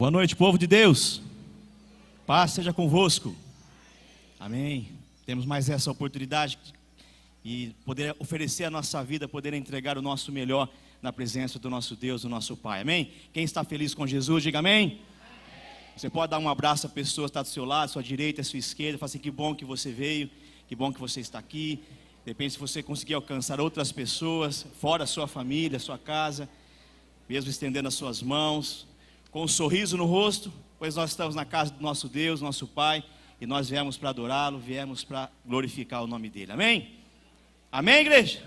Boa noite, povo de Deus. Paz seja convosco. Amém. Temos mais essa oportunidade e poder oferecer a nossa vida, poder entregar o nosso melhor na presença do nosso Deus, do nosso Pai. Amém? Quem está feliz com Jesus, diga amém. Amém. Você pode dar um abraço à pessoa que está do seu lado, à sua direita, à sua esquerda. Fala assim: que bom que você veio, que bom que você está aqui. Depende se você conseguir alcançar outras pessoas, fora a sua família, a sua casa, mesmo estendendo as suas mãos, com um sorriso no rosto, pois nós estamos na casa do nosso Deus, nosso Pai, e nós viemos para adorá-lo, viemos para glorificar o nome dele. Amém? Amém, igreja?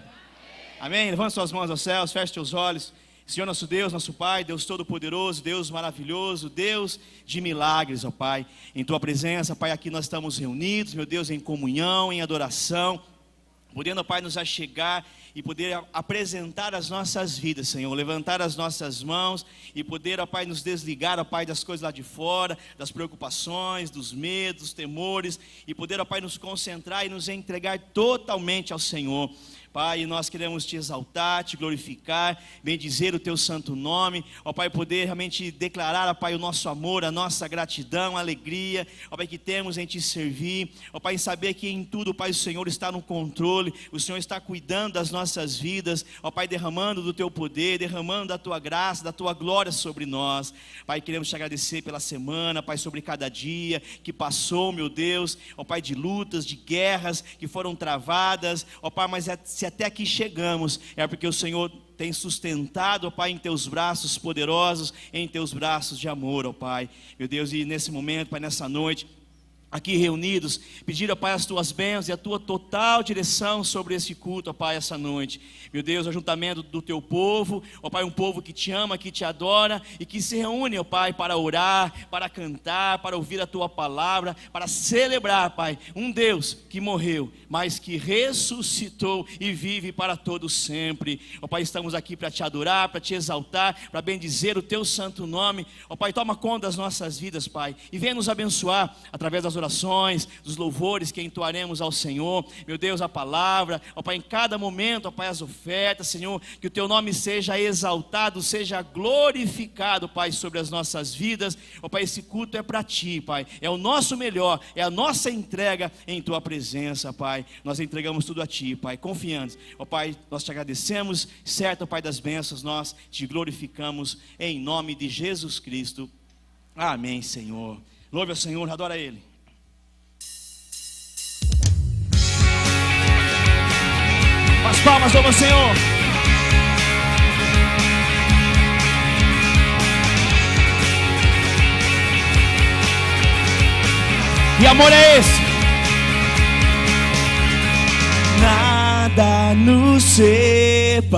Amém? Levante suas mãos aos céus, feche seus olhos. Senhor nosso Deus, nosso Pai, Deus Todo-Poderoso, Deus maravilhoso, Deus de milagres, ó Pai. Em Tua presença, Pai, aqui nós estamos reunidos, meu Deus, em comunhão, em adoração, podendo, ó Pai, nos achegar e poder apresentar as nossas vidas, Senhor, levantar as nossas mãos e poder, ó Pai, nos desligar, ó Pai, das coisas lá de fora, das preocupações, dos medos, dos temores, e poder, ó Pai, nos concentrar e nos entregar totalmente ao Senhor. Pai, nós queremos Te exaltar, Te glorificar, bendizer o Teu santo nome, ó Pai, poder realmente declarar, ó Pai, o nosso amor, a nossa gratidão, a alegria, ó Pai, que temos em Te servir, ó Pai, em saber que em tudo, Pai, o Senhor está no controle, o Senhor está cuidando das nossas vidas, ó Pai, derramando do Teu poder, derramando da Tua graça, da Tua glória sobre nós. Pai, queremos Te agradecer pela semana, Pai, sobre cada dia que passou, meu Deus, ó Pai, de lutas, de guerras que foram travadas, ó Pai, mas se até aqui chegamos, é porque o Senhor tem sustentado, ó Pai, em Teus braços poderosos, em Teus braços de amor, ó Pai. Meu Deus, e nesse momento, Pai, nessa noite, aqui reunidos, pedir, ó Pai, as Tuas bênçãos e a Tua total direção sobre esse culto, ó Pai, essa noite. Meu Deus, o ajuntamento do Teu povo, ó Pai, um povo que Te ama, que Te adora e que se reúne, ó Pai, para orar, para cantar, para ouvir a Tua palavra, para celebrar, Pai, um Deus que morreu, mas que ressuscitou e vive para todos sempre. Ó Pai, estamos aqui para Te adorar, para Te exaltar, para bendizer o Teu santo nome. Ó Pai, toma conta das nossas vidas, Pai, e venha nos abençoar através das orações, dos louvores que entoaremos ao Senhor, meu Deus, a palavra, ó Pai, em cada momento, ó Pai, as ofertas, Senhor, que o Teu nome seja exaltado, seja glorificado, Pai, sobre as nossas vidas. Ó Pai, esse culto é para Ti, Pai, é o nosso melhor, é a nossa entrega em Tua presença, Pai. Nós entregamos tudo a Ti, Pai, confiantes. Ó Pai, nós Te agradecemos, certo, Pai das bênçãos, nós Te glorificamos em nome de Jesus Cristo. Amém, Senhor. Louve ao Senhor, adora Ele. As palmas, louva o Senhor. Que amor é esse? Nada nos separará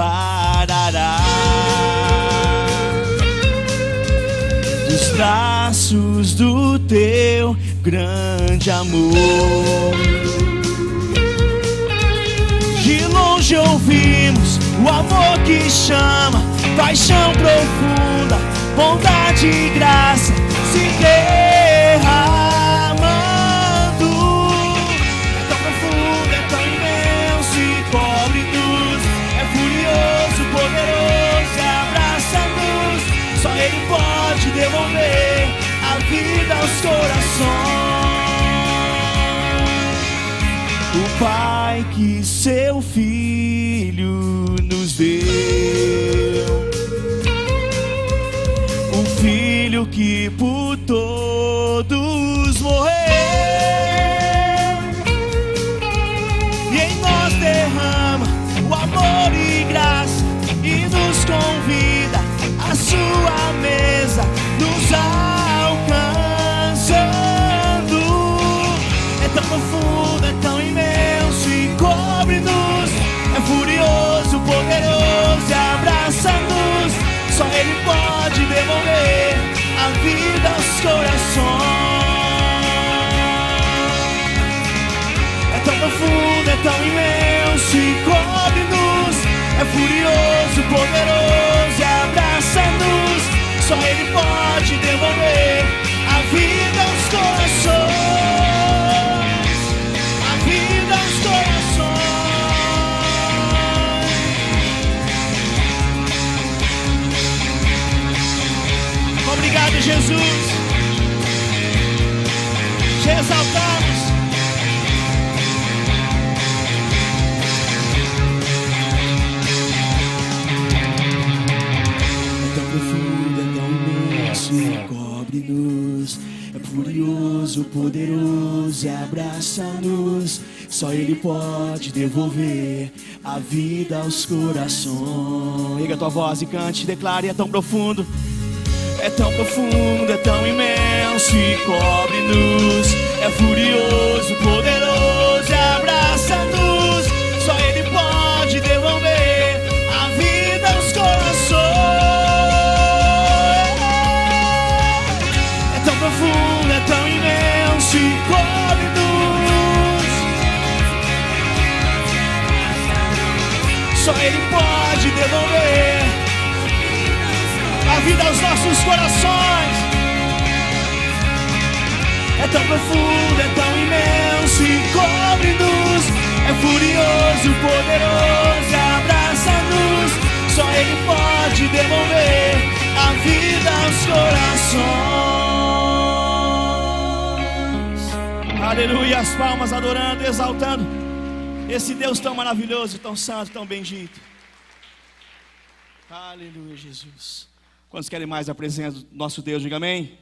dos braços do Teu grande amor. De longe ouvimos o amor que chama, paixão profunda, bondade e graça se derramando. É tão profundo, é tão imenso e cobre-nos, é furioso, poderoso e abraça-nos. Só Ele pode devolver a vida aos corações. O Pai que Seu Filho nos deu, um Filho que por todos morreu, e em nós derrama o amor e graça e nos convida à Sua mesa, nos alcançando. É tão profundo, é tão imenso e cobre-nos, é furioso, poderoso e abraça-nos. Só Ele pode devolver a vida aos corações. Te exaltamos. É tão profundo, é tão imenso, cobre-nos. É furioso, poderoso e abraça-nos. Só Ele pode devolver a vida aos corações. Erga a tua voz e cante, declare, é tão profundo. É tão profundo, é tão imenso e cobre-nos. É furioso, poderoso e abraça-nos. Só Ele pode devolver a vida aos corações. É tão profundo, é tão imenso e cobre-nos. Só Ele pode devolver a vida aos nossos corações. É tão profundo, é tão imenso e cobre-nos. É furioso, poderoso, abraça-nos. Só Ele pode devolver a vida aos corações. Aleluia, as palmas adorando, exaltando esse Deus tão maravilhoso, tão santo, tão bendito. Aleluia, Jesus. Quantos querem mais a presença do nosso Deus? Diga amém.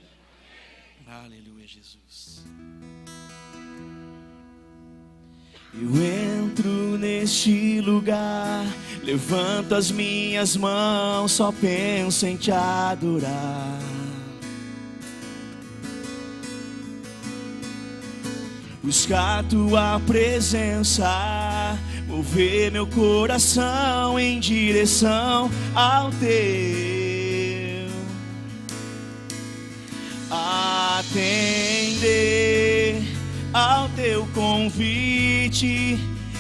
Aleluia, Jesus. Eu entro neste lugar, levanto as minhas mãos, só penso em te adorar. Buscar tua presença, mover meu coração em direção ao teu. Atender ao teu convite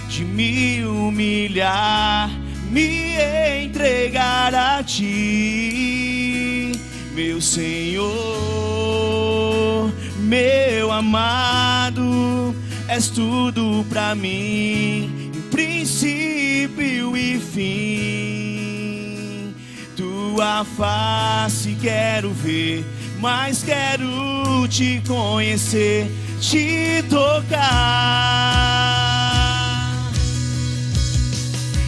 de me humilhar, me entregar a ti, meu Senhor, meu amado. És tudo pra mim, princípio e fim. Tua face quero ver, mas quero te conhecer, te tocar.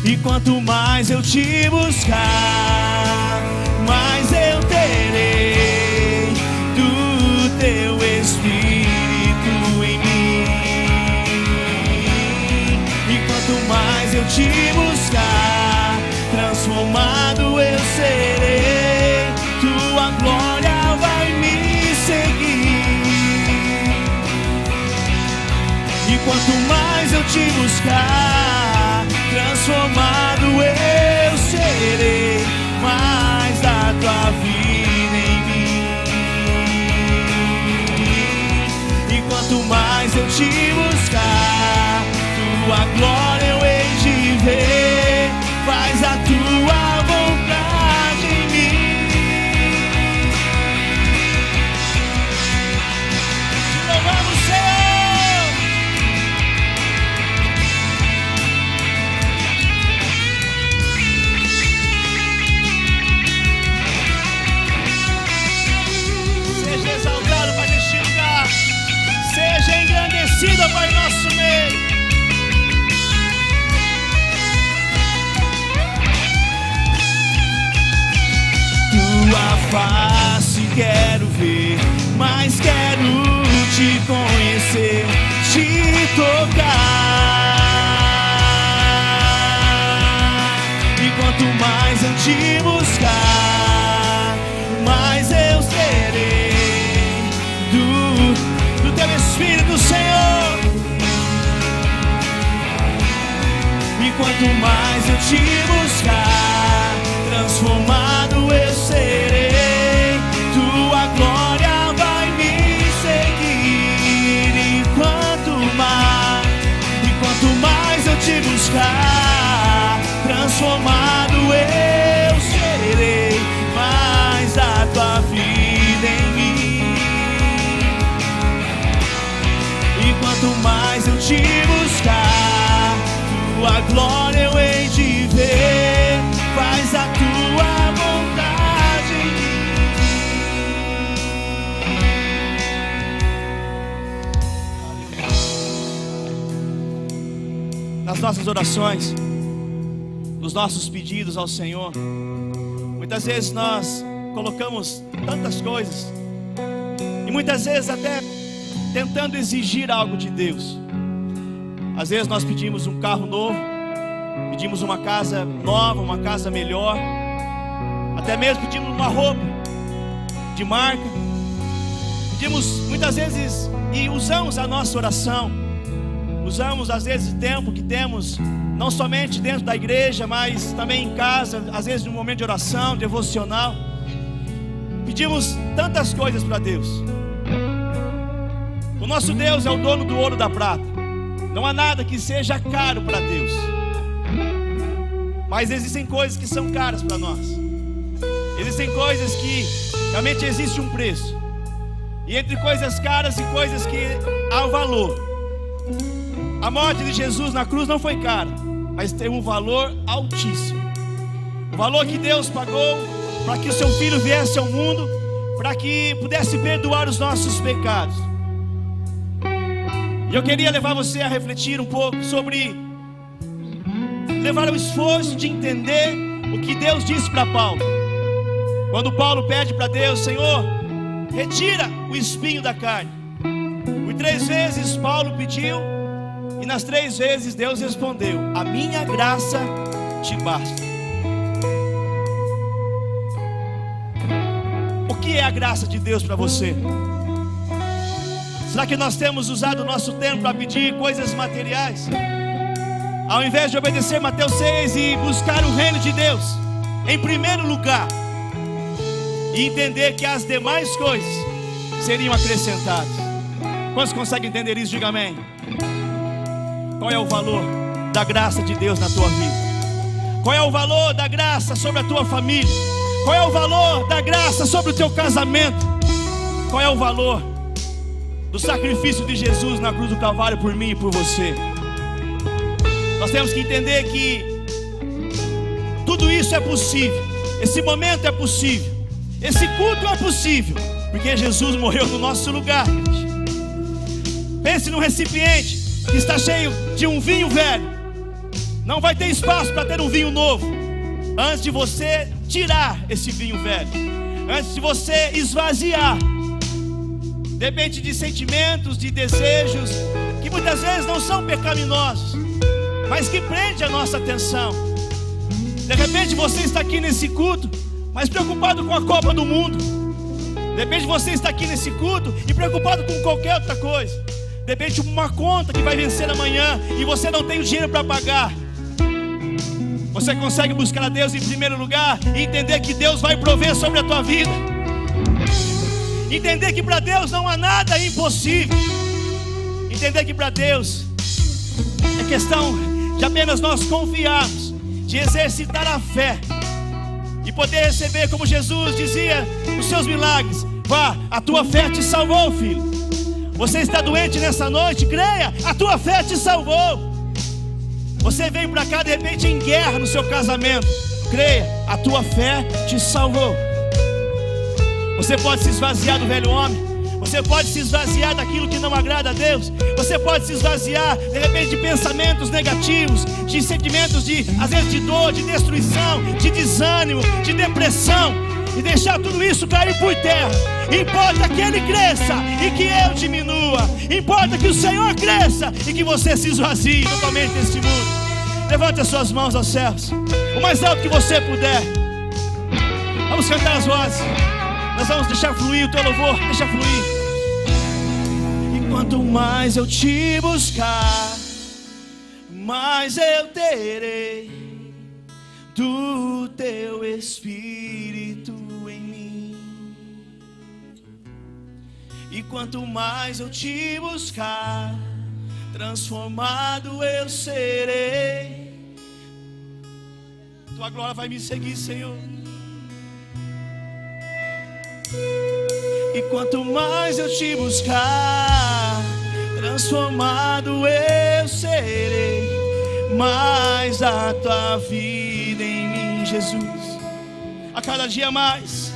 E quanto mais eu te buscar, mais eu terei do teu Espírito em mim. E quanto mais eu te buscar, transformado eu serei. Tua glória vai me seguir. E quanto mais eu te buscar, transformado eu serei. Mais da tua vida em mim. E quanto mais eu te buscar, tua glória eu hei de ver. Faz a tua vontade em mim. Te louvamos, Senhor. Seja exaltado, Pai, neste lugar. Seja engrandecido, Pai, em nosso meio. Tua face quero ver, mas quero te conhecer, te tocar. E quanto mais eu te buscar, mais eu serei do teu Espírito, Senhor. E quanto mais eu te buscar, transformado eu serei. Tua glória vai me seguir. E quanto mais eu te buscar, transformado eu serei. nas nossas orações, nos nossos pedidos ao Senhor. Muitas vezes nós colocamos tantas coisas, e muitas vezes até tentando exigir algo de Deus. Às vezes nós pedimos um carro novo, pedimos uma casa nova, uma casa melhor, até mesmo pedimos uma roupa de marca. Pedimos muitas vezes e usamos a nossa oração, usamos às vezes o tempo que temos, não somente dentro da igreja, mas também em casa, às vezes num momento de oração, devocional. Pedimos tantas coisas para Deus. O nosso Deus é o dono do ouro e da prata. Não há nada que seja caro para Deus, mas existem coisas que são caras para nós. Existem coisas que realmente existe um preço, e entre coisas caras e coisas que há um valor. A morte de Jesus na cruz não foi cara, mas tem um valor altíssimo. O valor que Deus pagou para que o seu Filho viesse ao mundo, para que pudesse perdoar os nossos pecados. E eu queria levar você a refletir um pouco sobre, levar o esforço de entender o que Deus disse para Paulo. Quando Paulo pede para Deus: Senhor, retira o espinho da carne. Por 3 vezes Paulo pediu, e nas 3 vezes Deus respondeu: a minha graça te basta. O que é a graça de Deus para você? Será que nós temos usado o nosso tempo para pedir coisas materiais, ao invés de obedecer Mateus 6 e buscar o reino de Deus em primeiro lugar, e entender que as demais coisas seriam acrescentadas? Quantos conseguem entender isso? Diga amém. Qual é o valor da graça de Deus na tua vida? Qual é o valor da graça sobre a tua família? Qual é o valor da graça sobre o teu casamento? Qual é o valor do sacrifício de Jesus na cruz do Calvário por mim e por você? Nós temos que entender que tudo isso é possível. Esse momento é possível. Esse culto é possível, porque Jesus morreu no nosso lugar. Pense num recipiente que está cheio de um vinho velho. Não vai ter espaço para ter um vinho novo. Antes de você tirar esse vinho velho, antes de você esvaziar, depende de sentimentos, de desejos que muitas vezes não são pecaminosos, mas que prende a nossa atenção. De repente você está aqui nesse culto, mas preocupado com a Copa do Mundo. De repente você está aqui nesse culto e preocupado com qualquer outra coisa. De repente uma conta que vai vencer amanhã e você não tem o dinheiro para pagar. Você consegue buscar a Deus em primeiro lugar e entender que Deus vai prover sobre a tua vida. Entender que para Deus não há nada impossível. Entender que para Deus é questão de apenas nós confiarmos, de exercitar a fé e poder receber, como Jesus dizia, os seus milagres. Vá, a tua fé te salvou, filho. Você está doente nessa noite, creia, a tua fé te salvou. Você veio para cá de repente em guerra no seu casamento, creia, a tua fé te salvou. Você pode se esvaziar do velho homem, você pode se esvaziar daquilo que não agrada a Deus, você pode se esvaziar de repente de pensamentos negativos, de sentimentos de, às vezes, de dor, de destruição, de desânimo, de depressão, e deixar tudo isso cair por terra. Importa que Ele cresça e que eu diminua. Importa que o Senhor cresça e que você se esvazie totalmente desse mundo. Levante as suas mãos aos céus, o mais alto que você puder. Vamos cantar as vozes. Nós vamos deixar fluir o teu louvor. Deixa fluir. E quanto mais eu te buscar, mais eu terei do teu Espírito em mim. E quanto mais eu te buscar, transformado eu serei. Tua glória vai me seguir, Senhor. E quanto mais eu te buscar, transformado eu serei. Mais a tua vida em mim, Jesus, a cada dia mais.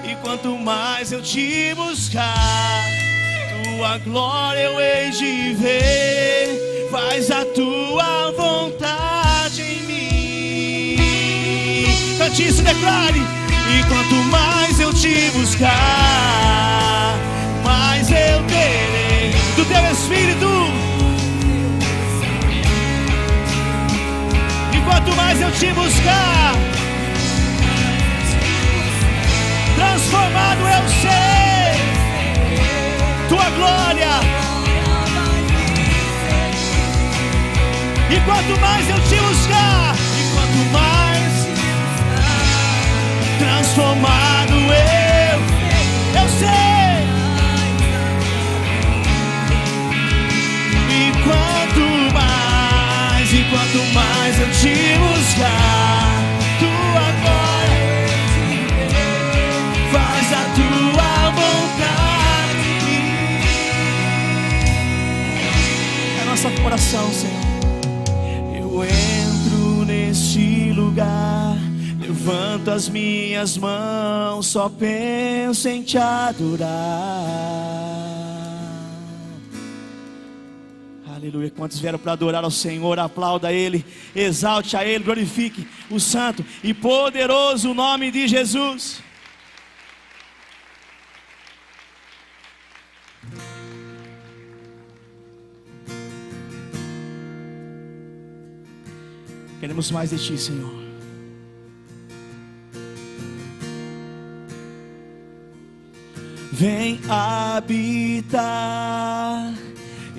E quanto mais eu te buscar, tua glória eu hei de ver. Faz a tua cante isso, declare. E quanto mais eu te buscar, mais eu terei do teu Espírito. E quanto mais eu te buscar, transformado eu serei. Tua glória. E quanto mais eu te buscar, e quanto mais transformado eu sei. E quanto mais eu te buscar, tua glória faz a tua vontade. É nossa oração, Senhor. Eu entro neste lugar, levanto as minhas mãos, só penso em te adorar. Aleluia. Quantos vieram para adorar ao Senhor, aplauda Ele, exalte a Ele, glorifique o santo e poderoso nome de Jesus. Queremos mais de Ti, Senhor. Vem habitar.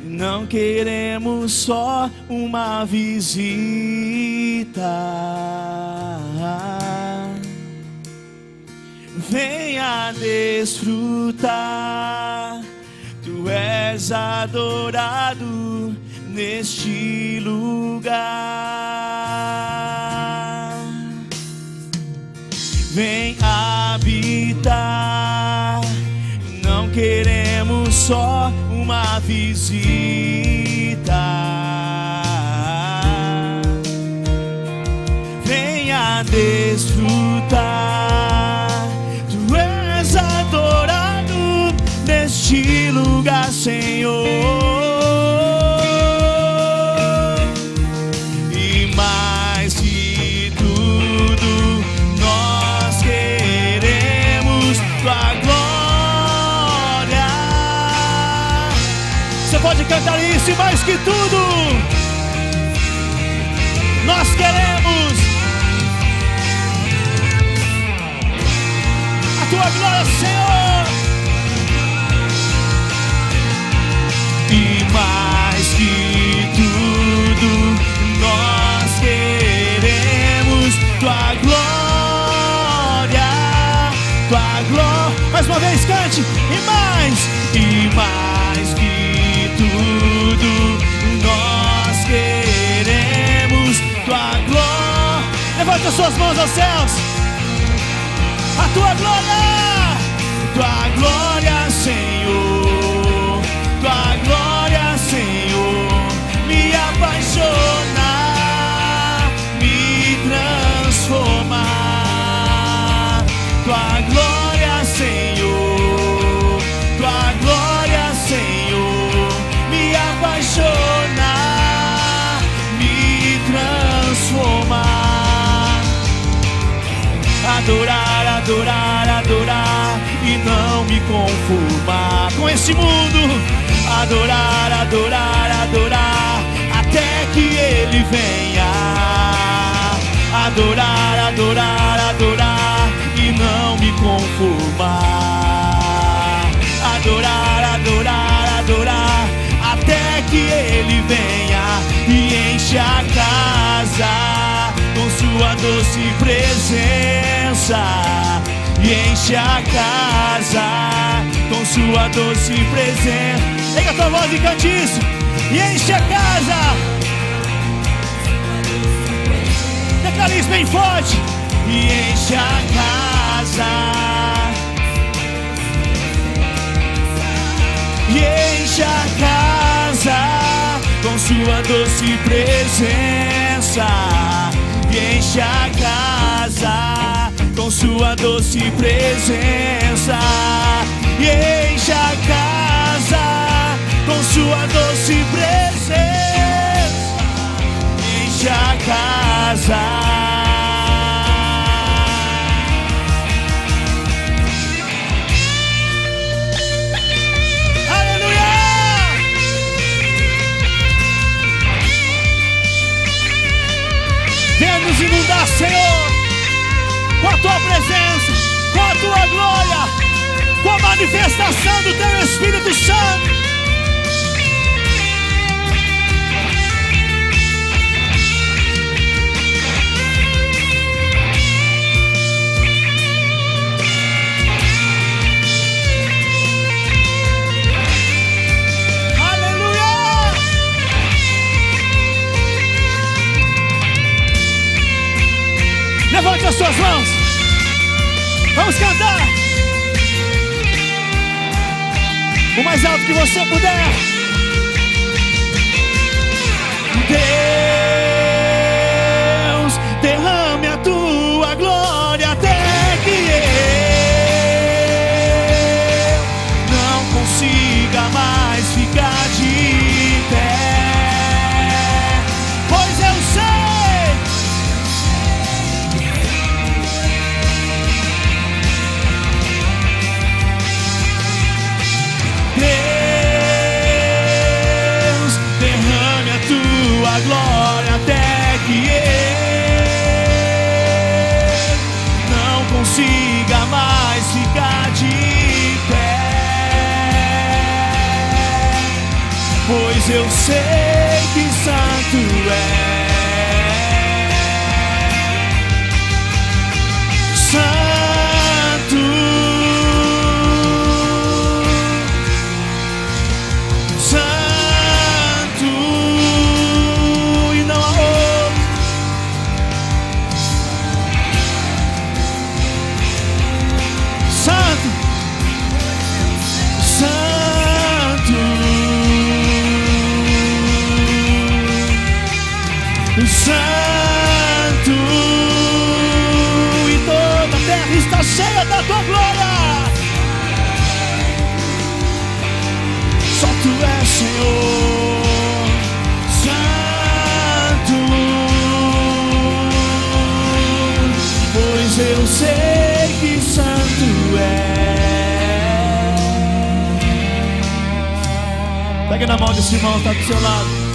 Não queremos só uma visita. Venha desfrutar. Tu és adorado neste lugar. Vem habitar. Não queremos só uma visita. Venha desfrutar. Tu és adorado neste lugar, Senhor. E mais que tudo, nós queremos tua glória. Você pode cantar isso, e mais que tudo, nós queremos a tua glória, Senhor. E mais que tudo, nós queremos tua glória, tua glória. Mais uma vez cante, e mais que tudo, nós queremos tua glória. Levanta suas mãos aos céus. A tua glória, Senhor. Tua glória, Senhor, me apaixonar, me transformar. Tua glória, Senhor. Tua glória, Senhor, me apaixonar, me transformar. Adorar, adorar, adorar e não me conformar com esse mundo. Adorar, adorar, adorar até que Ele venha. Adorar, adorar, adorar e não me conformar. Adorar, adorar, adorar até que Ele venha e enche a casa com sua doce presença. E enche a casa com sua doce presença. Pega a tua voz e cante isso. E enche a casa. Declara isso bem forte. E enche a casa. E enche a casa com sua doce presença. E enche a casa com sua doce presença. E enche a casa com sua doce presença. Enche a casa. a tua presença, com a tua glória, com a manifestação do teu Espírito Santo. Levante as suas mãos. Vamos cantar o mais alto que você puder. Deus, derrame a tua glória até que eu não consiga mais ficar de pé, pois eu sei. A glória até que eu não consiga mais ficar de pé, pois eu sei que santo é. Santo, Santo, e toda a terra está cheia da tua glória. Só tu és Senhor, Santo, pois eu sei que santo é. Pega na mão desse irmão que está do seu lado.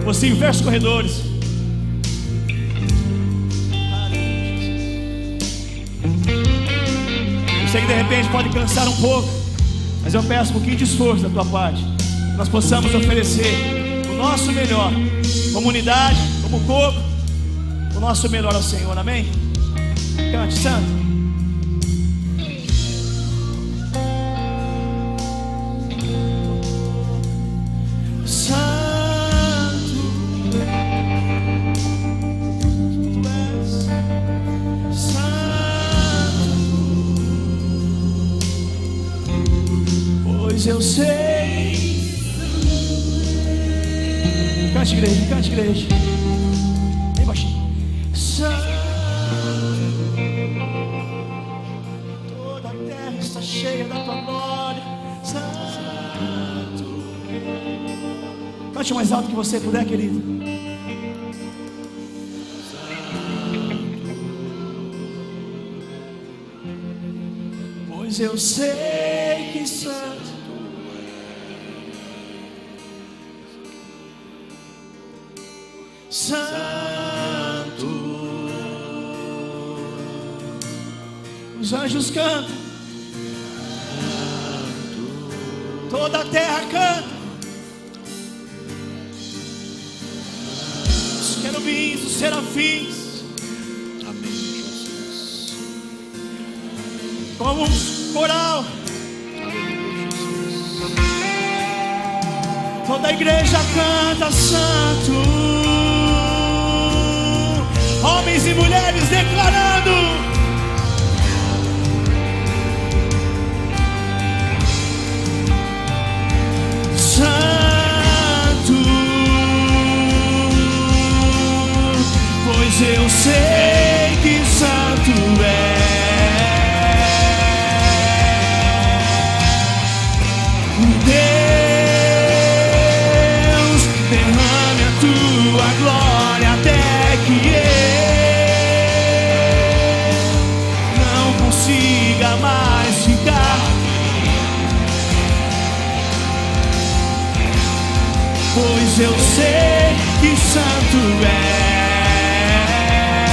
Você inverte os corredores. Eu sei que de repente pode cansar um pouco, mas eu peço um pouquinho de esforço da tua parte, que nós possamos oferecer o nosso melhor, como unidade, como corpo, o nosso melhor ao Senhor, amém? Cante, santo. Eu sei. Cante, igreja, cante, igreja. Bem baixinho. Santo, toda a terra está cheia da tua glória. Santo. Cante o mais alto que você puder, querido. Pois eu sei que santo. Santo, os anjos cantam, toda a terra canta, os querubins, os serafins, amém, Jesus, como um coral, toda a igreja canta santo. Homens e mulheres declarando: Santo, pois eu sei que santo é. Deus, derrame a tua glória até que consiga mais ficar, pois eu sei que santo é.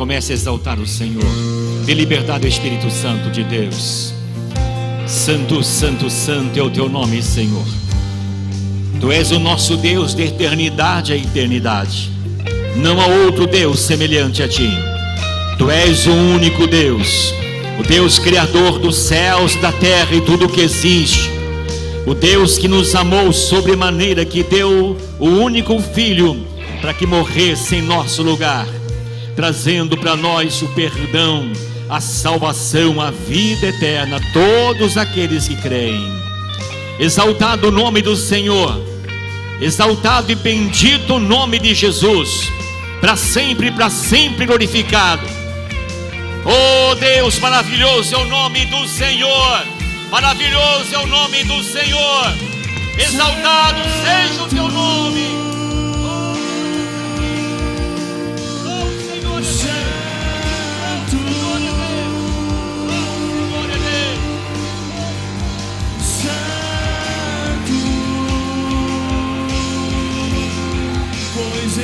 Comece a exaltar o Senhor. Dê liberdade ao Espírito Santo de Deus. Santo, santo, santo é o teu nome, Senhor. Tu és o nosso Deus de eternidade a eternidade. Não há outro Deus semelhante a ti. Tu és o único Deus, o Deus criador dos céus, da terra e tudo o que existe. O Deus que nos amou sobremaneira, que deu o único Filho para que morresse em nosso lugar, trazendo para nós o perdão, a salvação, a vida eterna, todos aqueles que creem. Exaltado o nome do Senhor, exaltado e bendito o nome de Jesus, para sempre glorificado. Oh Deus, maravilhoso é o nome do Senhor, maravilhoso é o nome do Senhor, exaltado seja o teu nome.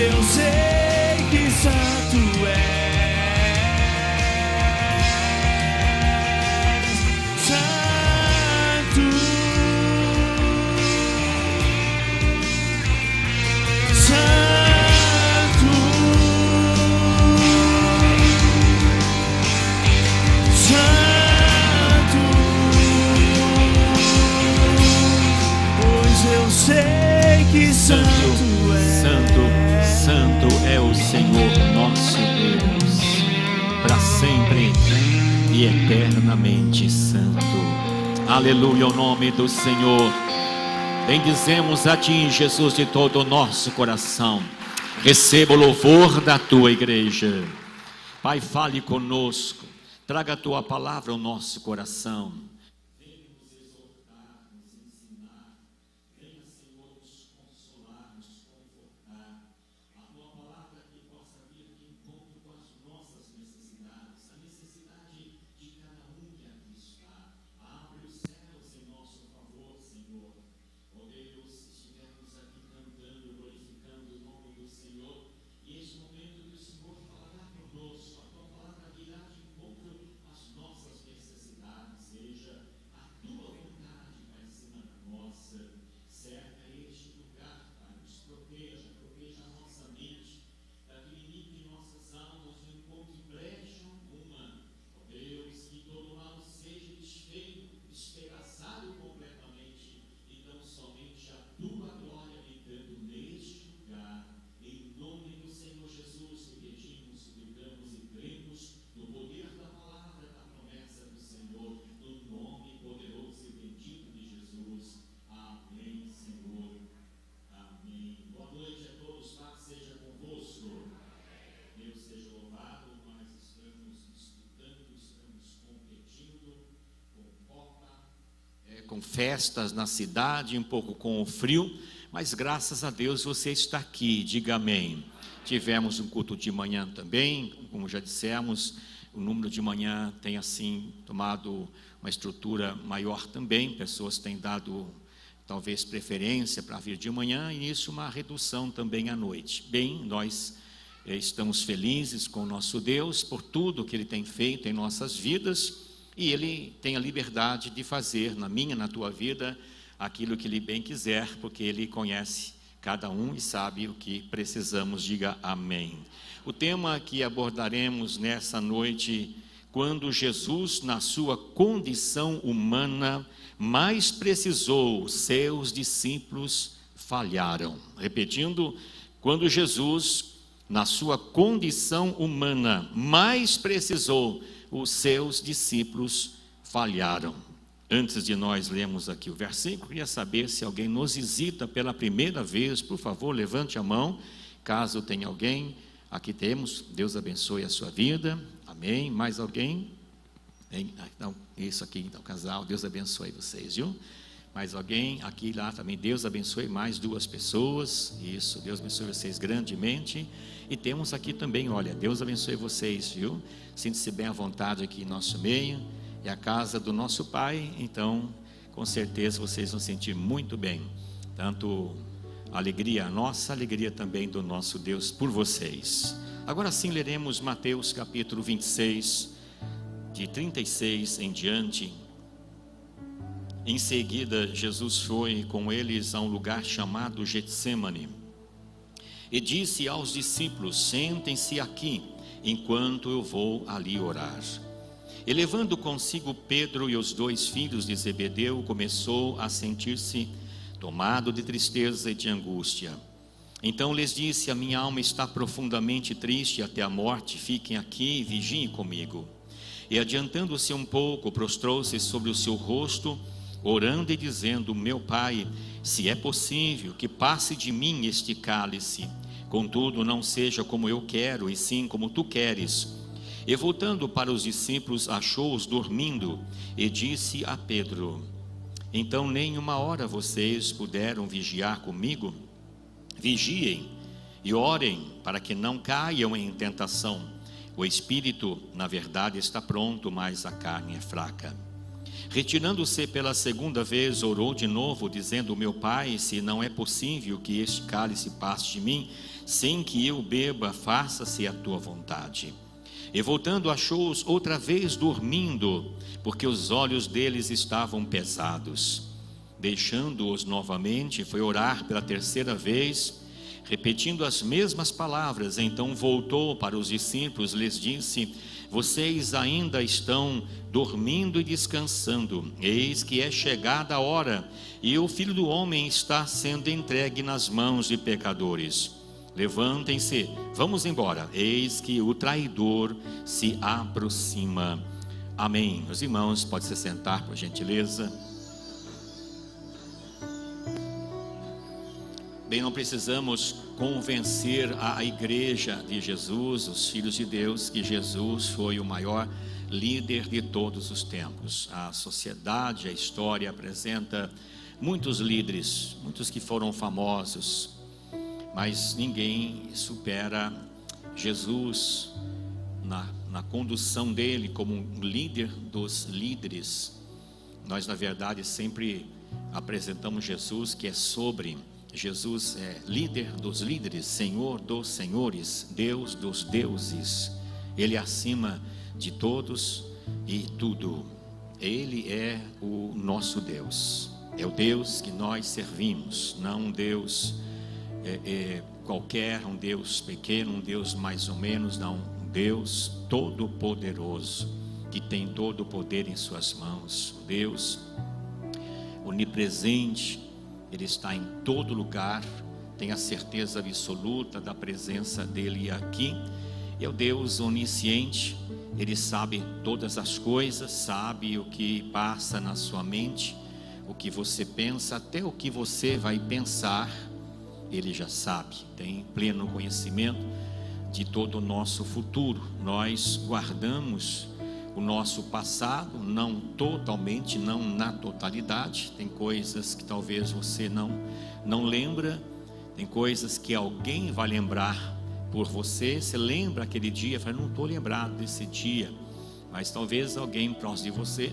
Eu sei que santo és, santo, santo, santo, pois eu sei que santo és. Santo é o Senhor nosso Deus, para sempre e eternamente santo. Aleluia ao nome do Senhor. Bendizemos a ti, Jesus, de todo o nosso coração. Receba o louvor da tua igreja. Pai, fale conosco, traga a tua palavra ao nosso coração. Com festas na cidade, um pouco com o frio, mas graças a Deus você está aqui, diga amém. Tivemos um culto de manhã também, como já dissemos, o número de manhã tem assim tomado uma estrutura maior também, pessoas têm dado talvez preferência para vir de manhã, e isso uma redução também à noite. Bem, nós estamos felizes com o nosso Deus por tudo que Ele tem feito em nossas vidas, e Ele tem a liberdade de fazer na minha, na tua vida, aquilo que Ele bem quiser, porque Ele conhece cada um e sabe o que precisamos. Diga amém. O tema que abordaremos nessa noite: quando Jesus, na sua condição humana, mais precisou, seus discípulos falharam. Repetindo, quando Jesus, na sua condição humana, mais precisou, os seus discípulos falharam. Antes de nós lermos aqui o versículo, queria saber se alguém nos visita pela primeira vez. Por favor, levante a mão, caso tenha alguém. Aqui temos, Deus abençoe a sua vida, amém. Mais alguém? Então, isso aqui, então, casal, Deus abençoe vocês, viu? Mais alguém? Aqui, lá também, Deus abençoe mais 2 pessoas, isso, Deus abençoe vocês grandemente. E temos aqui também, olha, Deus abençoe vocês, viu? Sinta-se bem à vontade aqui em nosso meio, é a casa do nosso Pai, então, com certeza vocês vão sentir muito bem, tanto a alegria, a nossa alegria também do nosso Deus por vocês. Agora sim leremos Mateus capítulo 26, de 36 em diante. Em seguida, Jesus foi com eles a um lugar chamado Getsêmani e disse aos discípulos: sentem-se aqui, enquanto eu vou ali orar. E levando consigo Pedro e os 2 filhos de Zebedeu, começou a sentir-se tomado de tristeza e de angústia. Então lhes disse: a minha alma está profundamente triste até a morte, fiquem aqui e vigiem comigo. E adiantando-se um pouco, prostrou-se sobre o seu rosto, orando e dizendo: meu Pai, se é possível, que passe de mim este cálice, contudo não seja como eu quero, e sim como tu queres. E voltando para os discípulos, achou-os dormindo, e disse a Pedro: então nem uma hora vocês puderam vigiar comigo? Vigiem e orem para que não caiam em tentação. O espírito, na verdade, está pronto, mas a carne é fraca. Retirando-se pela segunda vez, orou de novo, dizendo: meu Pai, se não é possível que este cálice passe de mim, sem que eu beba, faça-se a tua vontade. E voltando, achou-os outra vez dormindo, porque os olhos deles estavam pesados. Deixando-os novamente, foi orar pela terceira vez, repetindo as mesmas palavras. Então voltou para os discípulos, lhes disse: vocês ainda estão dormindo e descansando. Eis que é chegada a hora, e o Filho do Homem está sendo entregue nas mãos de pecadores. Levantem-se, vamos embora, eis que o traidor se aproxima. Amém. Meus irmãos, pode se sentar, por gentileza. Bem, não precisamos convencer a igreja de Jesus, os filhos de Deus, que Jesus foi o maior líder de todos os tempos. A sociedade, a história apresenta muitos líderes, muitos que foram famosos, mas ninguém supera Jesus na condução dele como um líder dos líderes. Nós, na verdade, sempre apresentamos Jesus, que é sobre. Jesus é líder dos líderes, Senhor dos senhores, Deus dos deuses. Ele é acima de todos e tudo. Ele é o nosso Deus. É o Deus que nós servimos, não um Deus qualquer, um Deus pequeno, um Deus mais ou menos, não, um Deus todo-poderoso, que tem todo o poder em suas mãos. O Deus onipresente, Ele está em todo lugar, tem a certeza absoluta da presença dEle aqui. E é o Deus onisciente, Ele sabe todas as coisas, sabe o que passa na sua mente, o que você pensa, até o que você vai pensar, Ele já sabe, tem pleno conhecimento de todo o nosso futuro. Nós guardamos o nosso passado, não totalmente, não na totalidade. Tem coisas que talvez você não lembra, tem coisas que alguém vai lembrar por você. Você lembra aquele dia, fala: não estou lembrado desse dia, mas talvez alguém próximo de você.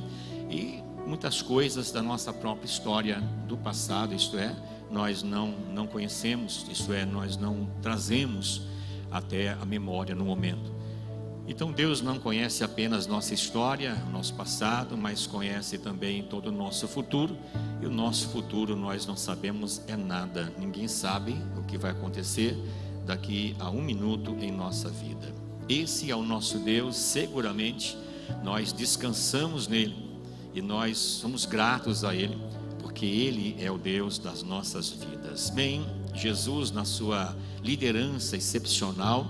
E muitas coisas da nossa própria história do passado, isto é, nós não conhecemos, isto é, nós não trazemos até a memória no momento. Então Deus não conhece apenas nossa história, nosso passado, mas conhece também todo o nosso futuro. E o nosso futuro nós não sabemos é nada. Ninguém sabe o que vai acontecer daqui a um minuto em nossa vida. Esse é o nosso Deus. Seguramente nós descansamos nele e nós somos gratos a Ele, porque Ele é o Deus das nossas vidas. Bem, Jesus, na sua liderança excepcional,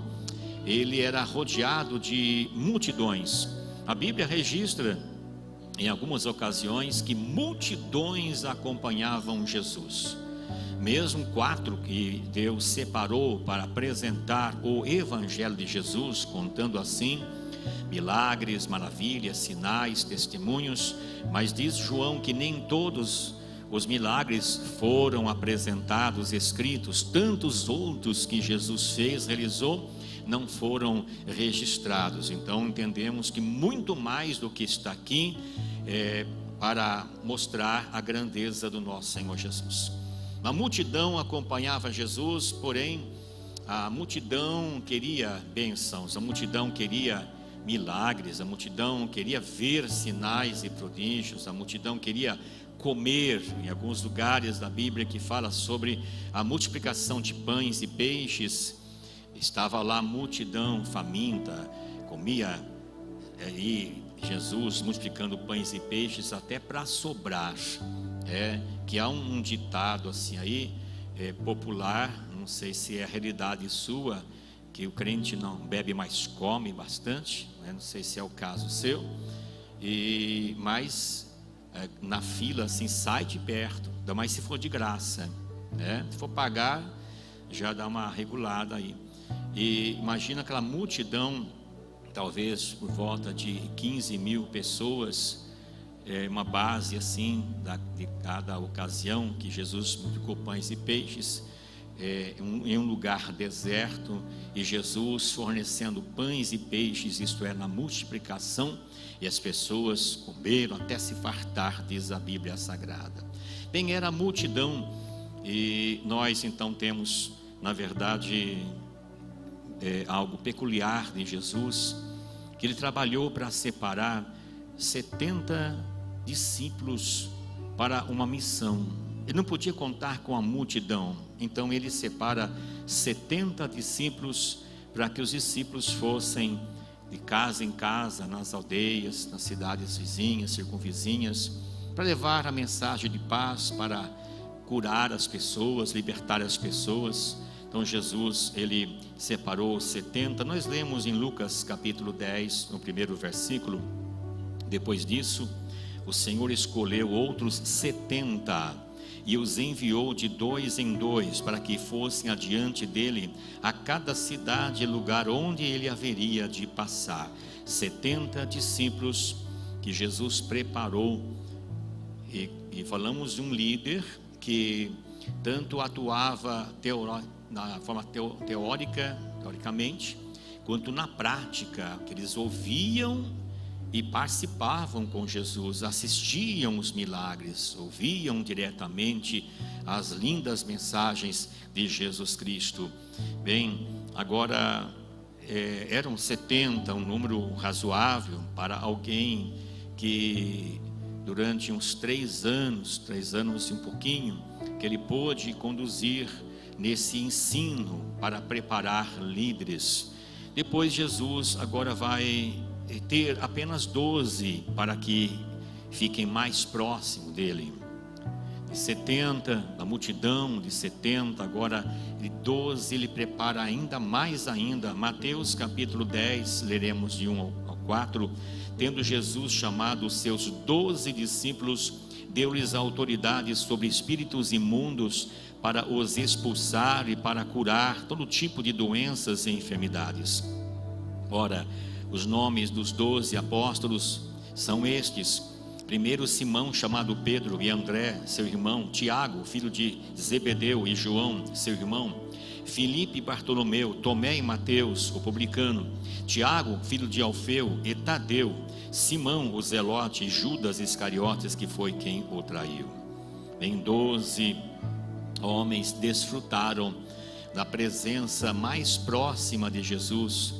Ele era rodeado de multidões. A Bíblia registra em algumas ocasiões que multidões acompanhavam Jesus. Mesmo 4 que Deus separou para apresentar o Evangelho de Jesus, contando assim milagres, maravilhas, sinais, testemunhos. Mas diz João que nem todos os milagres foram apresentados, escritos. Tantos outros que Jesus fez, realizou, não foram registrados. Então entendemos que muito mais do que está aqui para mostrar a grandeza do nosso Senhor Jesus. A multidão acompanhava Jesus, porém a multidão queria bênçãos, a multidão queria milagres, a multidão queria ver sinais e prodígios, a multidão queria comer. Em alguns lugares da Bíblia que fala sobre a multiplicação de pães e peixes, estava lá a multidão faminta, comia, e Jesus multiplicando pães e peixes até para sobrar. Que há um ditado assim aí, popular, não sei se é a realidade sua, que o crente não bebe, mas come bastante, não sei se é o caso seu, mas na fila assim, sai de perto, ainda mais se for de graça, se for pagar, já dá uma regulada aí. E imagina aquela multidão, talvez por volta de 15 mil pessoas, uma base assim, de cada ocasião que Jesus multiplicou pães e peixes, em um lugar deserto, e Jesus fornecendo pães e peixes, isto é, na multiplicação, e as pessoas comeram até se fartar, diz a Bíblia Sagrada. Bem, era a multidão, e nós então temos, na verdade, algo peculiar de Jesus, que ele trabalhou para separar 70 discípulos para uma missão. Ele não podia contar com a multidão, então ele separa 70 discípulos para que os discípulos fossem de casa em casa, nas aldeias, nas cidades vizinhas, circunvizinhas, para levar a mensagem de paz, para curar as pessoas, libertar as pessoas. Então Jesus, ele separou 70. Nós lemos em Lucas capítulo 10, no primeiro versículo: depois disso, o Senhor escolheu outros 70 e os enviou de 2 em 2 para que fossem adiante dele a cada cidade e lugar onde ele haveria de passar. 70 discípulos que Jesus preparou, e falamos de um líder que tanto atuava na forma teoricamente, quanto na prática, que eles ouviam e participavam com Jesus, assistiam os milagres, ouviam diretamente as lindas mensagens de Jesus Cristo. Bem, agora eram 70, um número razoável para alguém que durante uns 3 anos e um pouquinho, que ele pôde conduzir nesse ensino para preparar líderes. Depois Jesus agora vai ter apenas 12 para que fiquem mais próximo dele. De 70, da multidão de 70, agora de 12 ele prepara ainda mais ainda. Mateus capítulo 10, leremos de 1 ao 4. Tendo Jesus chamado os seus 12 discípulos, deu-lhes autoridade sobre espíritos imundos para os expulsar e para curar todo tipo de doenças e enfermidades. Ora, os nomes dos 12 apóstolos são estes: primeiro Simão, chamado Pedro, e André, seu irmão; Tiago, filho de Zebedeu, e João, seu irmão; Filipe e Bartolomeu; Tomé e Mateus, o publicano; Tiago, filho de Alfeu, e Tadeu; Simão, o zelote, e Judas Iscariotes, que foi quem o traiu. Em 12 homens desfrutaram da presença mais próxima de Jesus,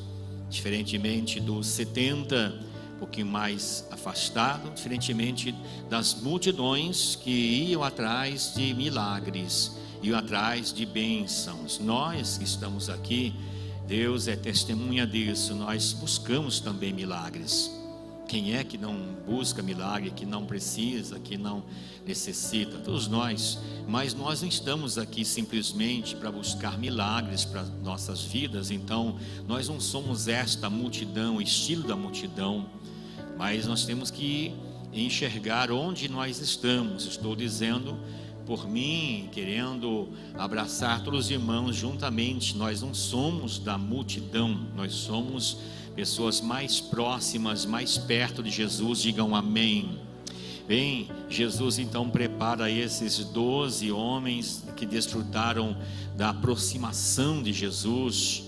diferentemente dos 70, um pouquinho mais afastado, diferentemente das multidões que iam atrás de milagres, iam atrás de bênçãos. Nós que estamos aqui, Deus é testemunha disso, nós buscamos também milagres. Quem é que não busca milagre, que não precisa, que não necessita? Todos nós. Mas nós não estamos aqui simplesmente para buscar milagres para nossas vidas. Então nós não somos esta multidão, estilo da multidão, mas nós temos que enxergar onde nós estamos. Estou dizendo por mim, querendo abraçar todos os irmãos juntamente. Nós não somos da multidão, nós somos pessoas mais próximas, mais perto de Jesus. Digam amém. Bem, Jesus então prepara esses 12 homens que desfrutaram da aproximação de Jesus.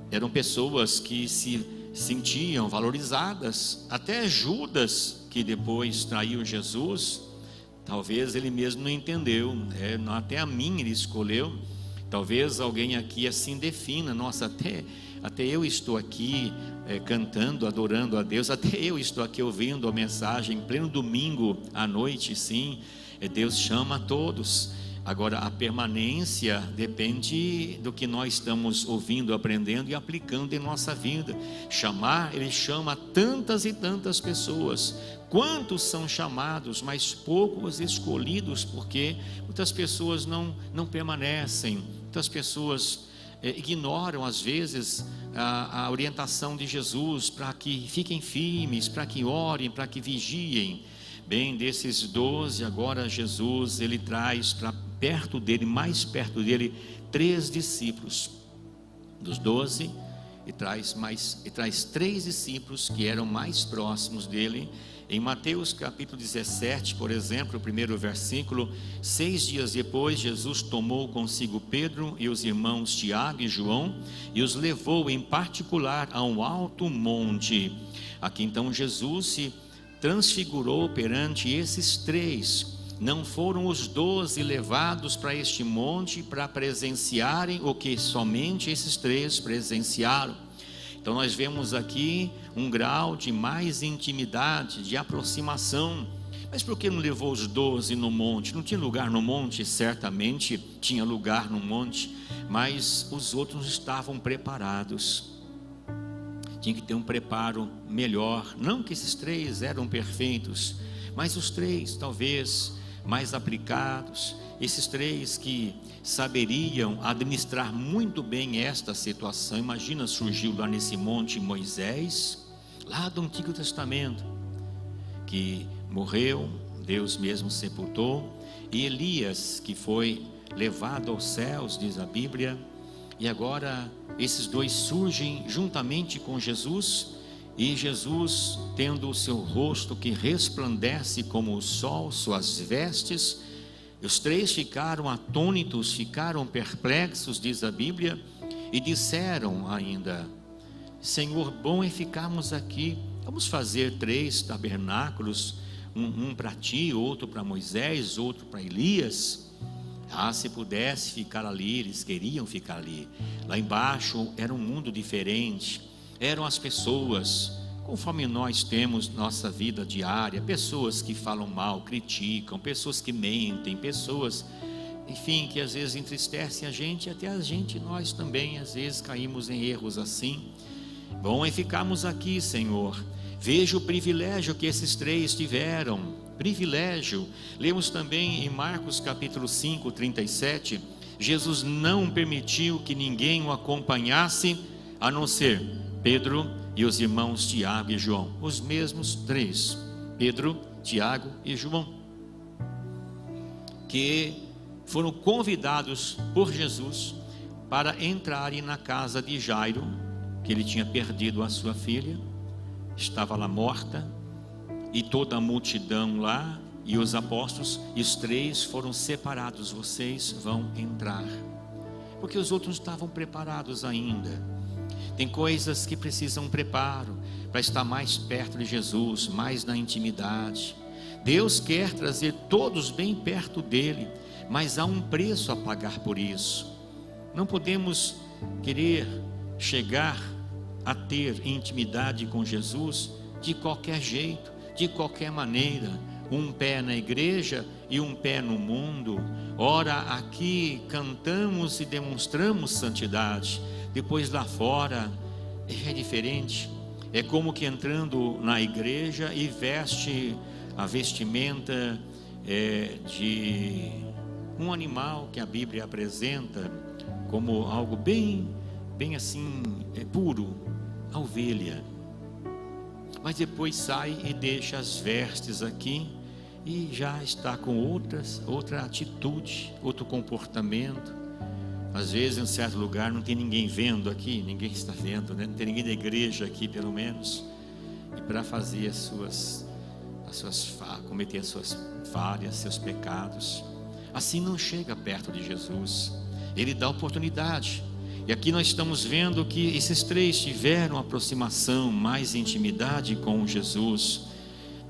Eram pessoas que se sentiam valorizadas. Até Judas, que depois traiu Jesus, talvez ele mesmo não entendeu, até a mim ele escolheu. Talvez alguém aqui assim defina: nossa, até eu estou aqui cantando, adorando a Deus, até eu estou aqui ouvindo a mensagem em pleno domingo à noite. Sim, Deus chama a todos. Agora, a permanência depende do que nós estamos ouvindo, aprendendo e aplicando em nossa vida. Chamar, Ele chama tantas e tantas pessoas. Quantos são chamados, mas poucos escolhidos, porque muitas pessoas não permanecem, muitas pessoas ignoram às vezes a orientação de Jesus para que fiquem firmes, para que orem, para que vigiem. Bem, desses 12, agora Jesus, Ele traz para perto dele, mais perto dele, 3 discípulos dos 12, e traz 3 discípulos que eram mais próximos dele. Em Mateus capítulo 17, por exemplo, o primeiro versículo: 6 dias depois, Jesus tomou consigo Pedro e os irmãos Tiago e João e os levou em particular a um alto monte. Aqui então Jesus se transfigurou perante esses 3. Não foram os 12 levados para este monte para presenciarem o que somente esses 3 presenciaram. Então nós vemos aqui um grau de mais intimidade, de aproximação. Mas por que não levou os 12 no monte? Não tinha lugar no monte? Certamente tinha lugar no monte, mas os outros estavam preparados. Tinha que ter um preparo melhor. Não que esses 3 eram perfeitos, mas os 3 talvez mais aplicados, esses 3 que saberiam administrar muito bem esta situação. Imagina, surgiu lá nesse monte Moisés, lá do Antigo Testamento, que morreu, Deus mesmo sepultou, e Elias, que foi levado aos céus, diz a Bíblia. E agora esses 2 surgem juntamente com Jesus, e Jesus, tendo o seu rosto que resplandece como o sol, suas vestes, os 3 ficaram atônitos, ficaram perplexos, diz a Bíblia, e disseram ainda: Senhor, bom é ficarmos aqui, vamos fazer 3 tabernáculos, um para ti, outro para Moisés, outro para Elias. Se pudesse ficar ali, eles queriam ficar ali. Lá embaixo era um mundo diferente, eram as pessoas, conforme nós temos nossa vida diária, pessoas que falam mal, criticam, pessoas que mentem, pessoas, enfim, que às vezes entristecem a gente, até a gente, nós também às vezes caímos em erros assim. Bom é ficarmos aqui, Senhor. Veja o privilégio que esses 3 tiveram, privilégio. Lemos também em Marcos capítulo 5, 37, Jesus não permitiu que ninguém o acompanhasse, a não ser Pedro e os irmãos Tiago e João, os mesmos 3, Pedro, Tiago e João, que foram convidados por Jesus para entrarem na casa de Jairo, que ele tinha perdido a sua filha, estava lá morta, e toda a multidão lá, e os apóstolos, e os 3 foram separados: vocês vão entrar, porque os outros estavam preparados ainda. Tem coisas que precisam preparo para estar mais perto de Jesus, mais na intimidade. Deus quer trazer todos bem perto dele, mas há um preço a pagar por isso. Não podemos querer chegar a ter intimidade com Jesus de qualquer jeito, de qualquer maneira. Um pé na igreja e um pé no mundo. Ora, aqui cantamos e demonstramos santidade, depois lá fora é diferente. É como que entrando na igreja e veste a vestimenta de um animal que a Bíblia apresenta como algo bem assim, puro, a ovelha. Mas depois sai e deixa as vestes aqui e já está com outra atitude, outro comportamento. Às vezes em um certo lugar não tem ninguém vendo aqui, ninguém está vendo, né? Não tem ninguém da igreja aqui pelo menos, e para fazer cometer as suas falhas, seus pecados, assim não chega perto de Jesus. Ele dá oportunidade. E aqui nós estamos vendo que esses 3 tiveram aproximação, mais intimidade com Jesus.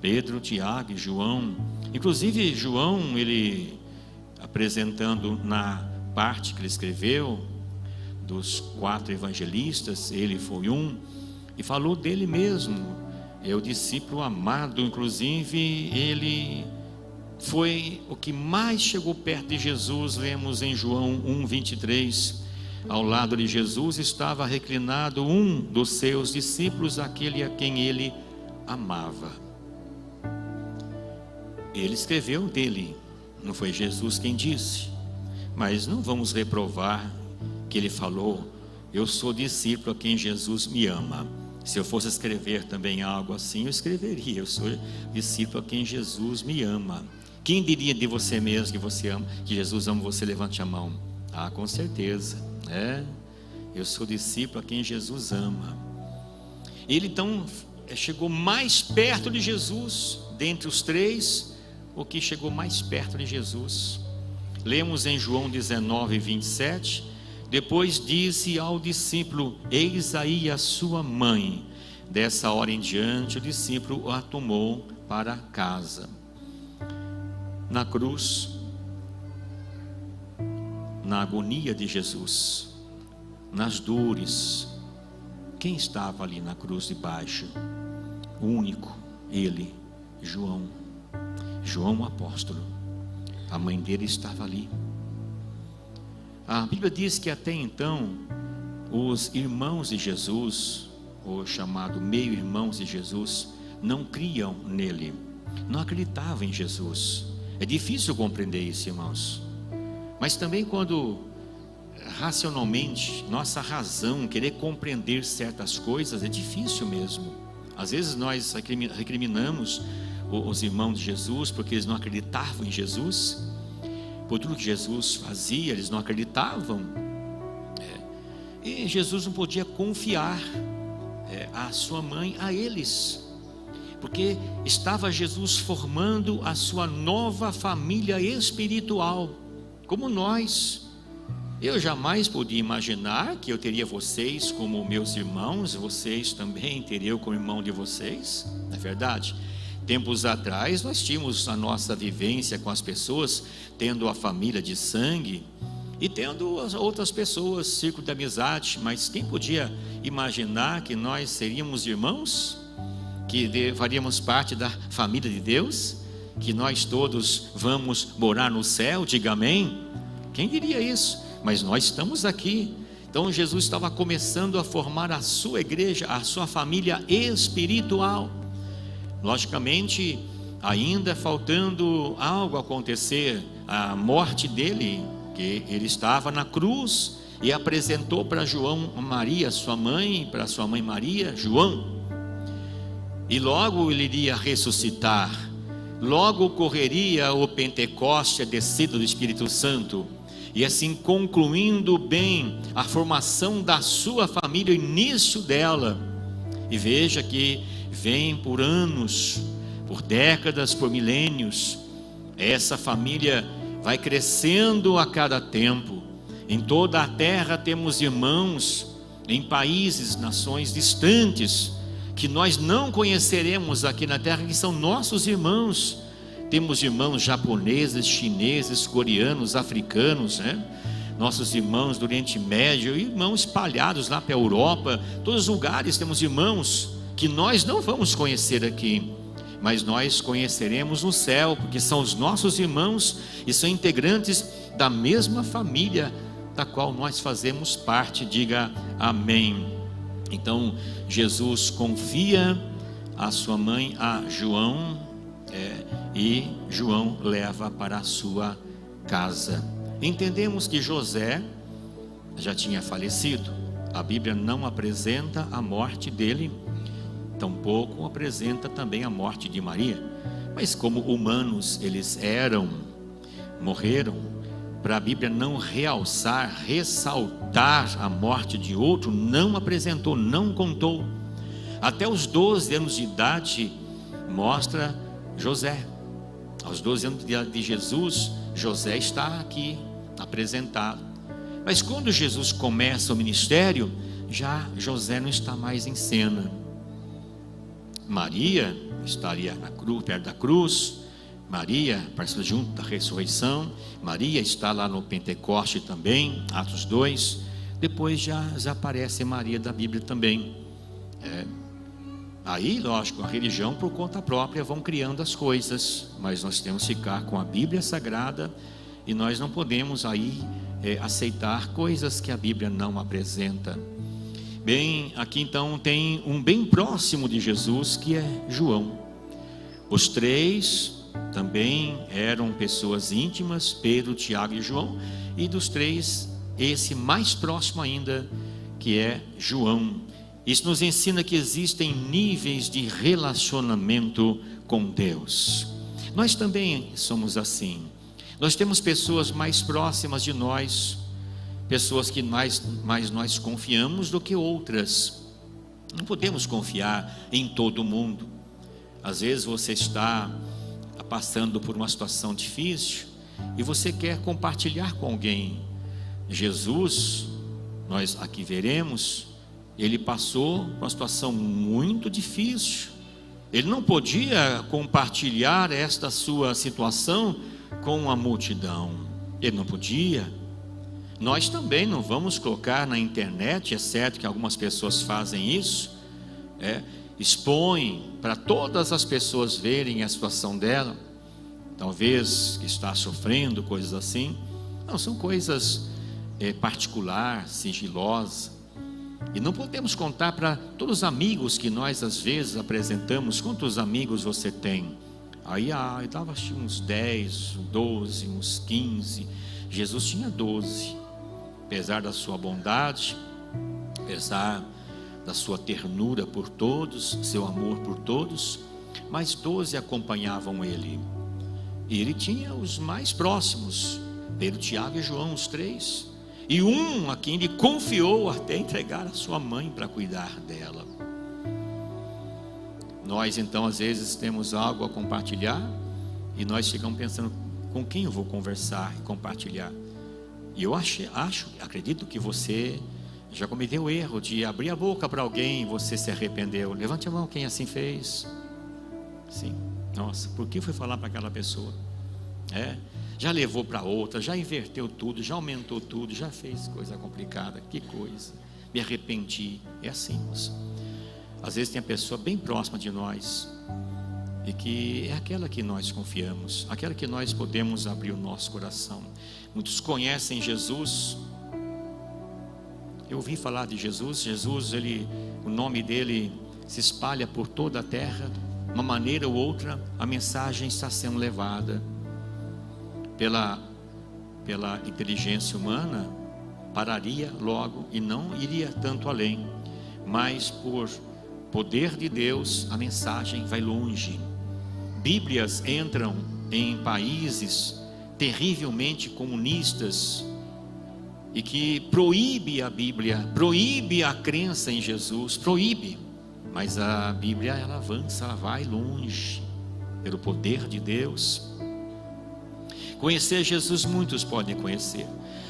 Pedro, Tiago e João. Inclusive João, ele apresentando na parte que ele escreveu, dos 4 evangelistas, ele foi um, e falou dele mesmo, é o discípulo amado. Inclusive ele foi o que mais chegou perto de Jesus. Lemos em João 1:23, ao lado de Jesus estava reclinado um dos seus discípulos, aquele a quem ele amava. Ele escreveu dele, não foi Jesus quem disse, mas não vamos reprovar que ele falou: eu sou discípulo a quem Jesus me ama. Se eu fosse escrever também algo assim, eu escreveria: eu sou discípulo a quem Jesus me ama. Quem diria de você mesmo que você ama, que Jesus ama você? Levante a mão. Ah, com certeza, eu sou discípulo a quem Jesus ama. Ele então chegou mais perto de Jesus, dentre os 3, o que chegou mais perto de Jesus. Lemos em João 19:27, depois disse ao discípulo: eis aí a sua mãe. Dessa hora em diante o discípulo a tomou para casa. Na cruz, na agonia de Jesus, nas dores, quem estava ali na cruz debaixo? O único, ele, João o apóstolo. A mãe dele estava ali. A Bíblia diz que até então os irmãos de Jesus, ou chamado meio-irmãos de Jesus, não criam nele, não acreditavam em Jesus. É difícil compreender isso, irmãos. Mas também quando racionalmente, nossa razão querer compreender certas coisas, é difícil mesmo. Às vezes nós recriminamos os irmãos de Jesus porque eles não acreditavam em Jesus, por tudo que Jesus fazia, eles não acreditavam. E Jesus não podia confiar a sua mãe a eles, porque estava Jesus formando a sua nova família espiritual, como nós. Eu jamais podia imaginar que eu teria vocês como meus irmãos, vocês também teriam como irmão de vocês, não é verdade? Tempos atrás nós tínhamos a nossa vivência com as pessoas, tendo a família de sangue e tendo as outras pessoas, círculo de amizade. Mas quem podia imaginar que nós seríamos irmãos, que faríamos parte da família de Deus, que nós todos vamos morar no céu? Diga amém. Quem diria isso? Mas nós estamos aqui. Então Jesus estava começando a formar a sua igreja, a sua família espiritual. Logicamente, ainda faltando algo acontecer, a morte dele, que ele estava na cruz e apresentou para João Maria, sua mãe, para sua mãe Maria, João. E logo ele iria ressuscitar, logo ocorreria o Pentecoste, a descida do Espírito Santo, e assim concluindo bem a formação da sua família, o início dela. E veja que vem por anos, por décadas, por milênios, essa família vai crescendo a cada tempo. Em toda a terra temos irmãos, em países, nações distantes, que nós não conheceremos aqui na terra, que são nossos irmãos. Temos irmãos japoneses, chineses, coreanos, africanos, nossos irmãos do Oriente Médio, irmãos espalhados lá para a Europa, todos os lugares temos irmãos que nós não vamos conhecer aqui, mas nós conheceremos no céu, porque são os nossos irmãos e são integrantes da mesma família da qual nós fazemos parte. Diga amém. Então Jesus confia a sua mãe a João, e João leva para a sua casa. Entendemos que José já tinha falecido. A Bíblia não apresenta a morte dele, tampouco apresenta também a morte de Maria. Mas como humanos eles eram, morreram, para a Bíblia não realçar, ressaltar a morte de outro, não apresentou, não contou. Até os 12 anos de idade mostra José. Aos 12 anos de Jesus, José está aqui apresentado. Mas quando Jesus começa o ministério, já José não está mais em cena. Maria estaria na cruz, perto da cruz, Maria participa junto da ressurreição. Maria está lá no Pentecoste também, Atos 2. Depois já aparece Maria da Bíblia também. Aí, lógico, a religião por conta própria vão criando as coisas, mas nós temos que ficar com a Bíblia Sagrada e nós não podemos aí aceitar coisas que a Bíblia não apresenta. Bem, aqui então tem um bem próximo de Jesus, que é João. Os três também eram pessoas íntimas, Pedro, Tiago e João, e dos três, esse mais próximo ainda, que é João. Isso nos ensina que existem níveis de relacionamento com Deus. Nós também somos assim. Nós temos pessoas mais próximas de nós, pessoas que mais nós confiamos do que outras. Não podemos confiar em todo mundo. Às vezes você está passando por uma situação difícil e você quer compartilhar com alguém. Jesus, nós aqui veremos, ele passou por uma situação muito difícil. Ele não podia compartilhar esta sua situação com a multidão. Ele não podia. Nós também não vamos colocar na internet, é certo que algumas pessoas fazem isso, expõem para todas as pessoas verem a situação dela, talvez que está sofrendo, coisas assim. Não, são coisas particulares, sigilosas. E não podemos contar para todos os amigos que nós às vezes apresentamos. Quantos amigos você tem? Aí eu dava uns 10, 12, uns 15. Jesus tinha 12. Apesar da sua bondade, apesar da sua ternura por todos, seu amor por todos, mas 12 acompanhavam ele. E ele tinha os mais próximos, Pedro, Tiago e João, os três. E um a quem ele confiou até entregar a sua mãe para cuidar dela. Nós então às vezes temos algo a compartilhar e nós ficamos pensando, com quem eu vou conversar e compartilhar? E eu acredito que você já cometeu o erro de abrir a boca para alguém e você se arrependeu. Levante a mão quem assim fez. Sim, nossa, por que foi falar para aquela pessoa? Já levou para outra, já inverteu tudo, já aumentou tudo, já fez coisa complicada. Que coisa, me arrependi. É assim, moça. Às vezes tem a pessoa bem próxima de nós e que é aquela que nós confiamos, aquela que nós podemos abrir o nosso coração. Muitos conhecem Jesus. Eu ouvi falar de Jesus. Jesus, o nome dele se espalha por toda a terra. De uma maneira ou outra, a mensagem está sendo levada pela inteligência humana, pararia logo e não iria tanto além. Mas por poder de Deus, a mensagem vai longe. Bíblias entram em países terrivelmente comunistas e que proíbe a Bíblia, proíbe a crença em Jesus, proíbe. Mas a Bíblia, ela avança, ela vai longe pelo poder de Deus. Conhecer Jesus, muitos podem conhecer.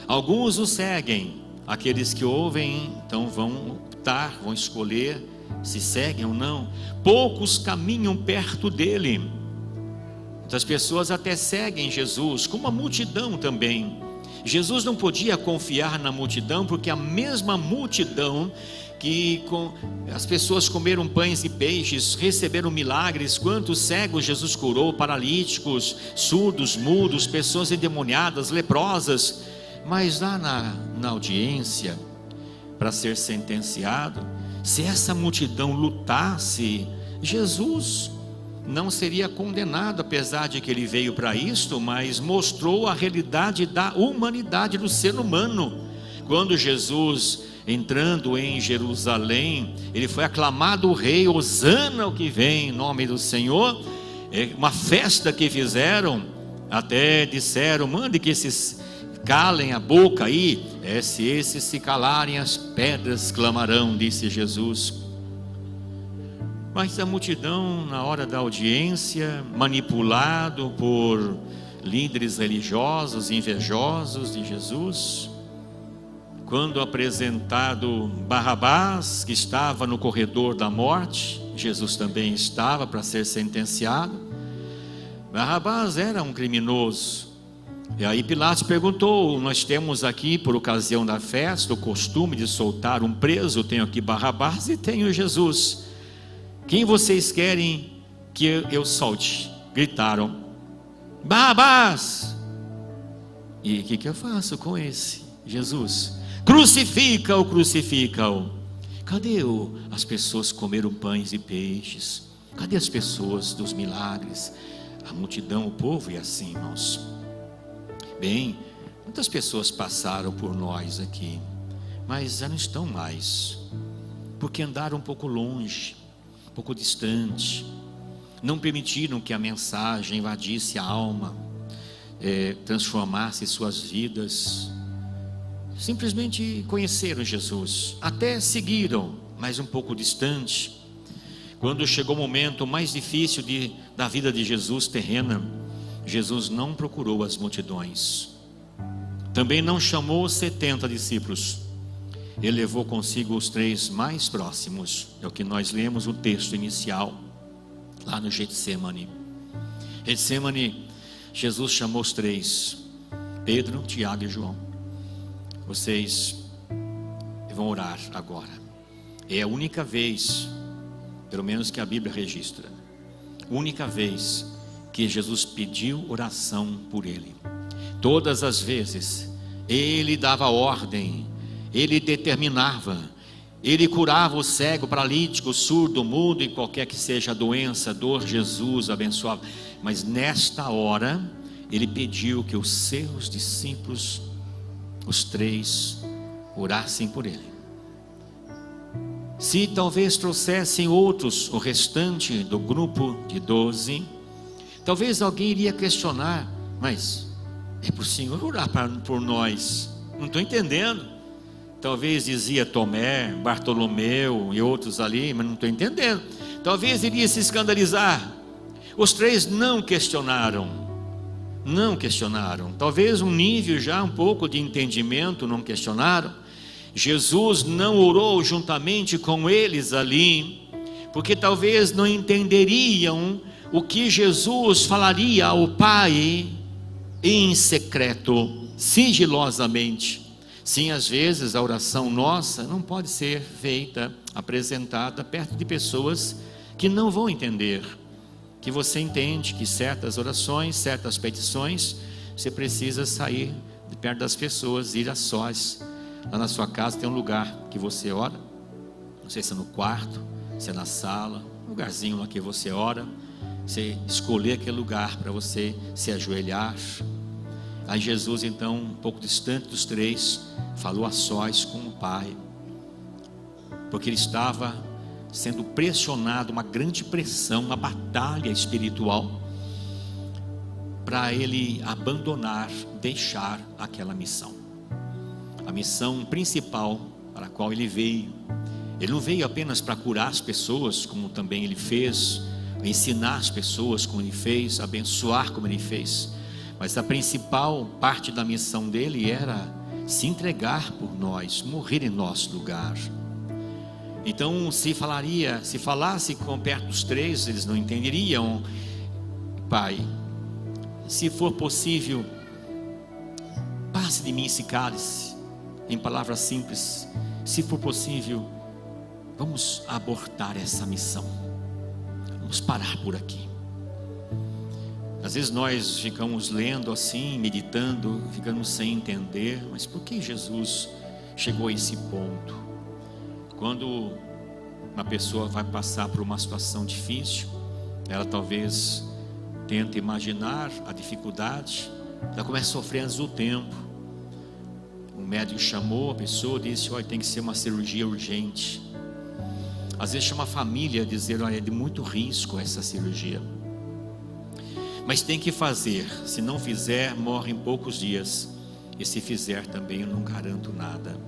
Alguns o seguem. Aqueles que ouvem, então vão optar, vão escolher se seguem ou não. Poucos caminham perto dele. Muitas pessoas até seguem Jesus, como a multidão também. Jesus não podia confiar na multidão, porque a mesma multidão que as pessoas comeram pães e peixes, receberam milagres. Quantos cegos Jesus curou, paralíticos, surdos, mudos, pessoas endemoniadas, leprosas. Mas lá na audiência, para ser sentenciado, se essa multidão lutasse, Jesus não seria condenado, apesar de que ele veio para isto, mas mostrou a realidade da humanidade do ser humano. Quando Jesus, entrando em Jerusalém, ele foi aclamado o rei, Hosana o que vem em nome do Senhor. Uma festa que fizeram, até disseram, mande que esses calem a boca aí, se esses se calarem, as pedras clamarão, disse Jesus. Mas a multidão, na hora da audiência, manipulado por líderes religiosos, invejosos de Jesus, quando apresentado Barrabás, que estava no corredor da morte, Jesus também estava para ser sentenciado, Barrabás era um criminoso. E aí Pilatos perguntou: nós temos aqui, por ocasião da festa, o costume de soltar um preso. Tenho aqui Barrabás e tenho Jesus. Quem vocês querem que eu solte? Gritaram: Barrabás! E o que eu faço com esse Jesus? Crucifica-o, crucifica-o. Cadê as pessoas que comeram pães e peixes? Cadê as pessoas dos milagres? A multidão, o povo é assim, irmãos. Bem, muitas pessoas passaram por nós aqui, mas já não estão mais, porque andaram um pouco longe, um pouco distante, não permitiram que a mensagem invadisse a alma, transformasse suas vidas. Simplesmente conheceram Jesus, até seguiram, mas um pouco distante. Quando chegou o momento mais difícil da vida de Jesus terrena, Jesus não procurou as multidões, também não chamou os 70 discípulos. Ele levou consigo os 3 mais próximos. É o que nós lemos o texto inicial, lá no Getsemane. Jesus chamou os 3, Pedro, Tiago e João. Vocês vão orar agora. É a única vez, pelo menos que a Bíblia registra, única vez que Jesus pediu oração por ele. Todas as vezes ele dava ordem, ele determinava, ele curava o cego, paralítico, surdo, mudo e qualquer que seja a doença, dor, Jesus abençoava. Mas nesta hora ele pediu que os seus discípulos, os 3, orassem por ele. Se talvez trouxessem outros, o restante do grupo de 12, talvez alguém iria questionar: mas é para o Senhor orar por nós? Não estou entendendo. Talvez dizia Tomé, Bartolomeu e outros ali, mas não estou entendendo. Talvez iria se escandalizar. Os 3 não questionaram. Talvez um nível já um pouco de entendimento, não questionaram. Jesus não orou juntamente com eles ali, porque talvez não entenderiam o que Jesus falaria ao Pai em secreto, sigilosamente. Sim, às vezes a oração nossa não pode ser feita, apresentada perto de pessoas que não vão entender. Que você entende que certas orações, certas petições, você precisa sair de perto das pessoas, ir a sós. Lá na sua casa tem um lugar que você ora, não sei se é no quarto, se é na sala, um lugarzinho lá que você ora. Você escolher aquele lugar para você se ajoelhar. Aí Jesus, então, um pouco distante dos 3, falou a sós com o Pai, porque ele estava sendo pressionado, uma grande pressão, uma batalha espiritual, para ele abandonar, deixar aquela missão, a missão principal para a qual ele veio. Ele não veio apenas para curar as pessoas, como também ele fez, ensinar as pessoas como ele fez, abençoar como ele fez, mas a principal parte da missão dele era se entregar por nós, morrer em nosso lugar. Então se falasse com perto dos 3, eles não entenderiam. Pai, se for possível, passe de mim esse cálice. Em palavras simples, se for possível, vamos abortar essa missão, vamos parar por aqui. Às vezes nós ficamos lendo assim, meditando, ficamos sem entender, mas por que Jesus chegou a esse ponto? Quando uma pessoa vai passar por uma situação difícil, ela talvez tenta imaginar a dificuldade, ela começa a sofrer antes do tempo. O médico chamou a pessoa, disse: olha, tem que ser uma cirurgia urgente. Às vezes chama a família a dizer: olha, é de muito risco essa cirurgia, mas tem que fazer. Se não fizer, morre em poucos dias. E se fizer também, eu não garanto nada.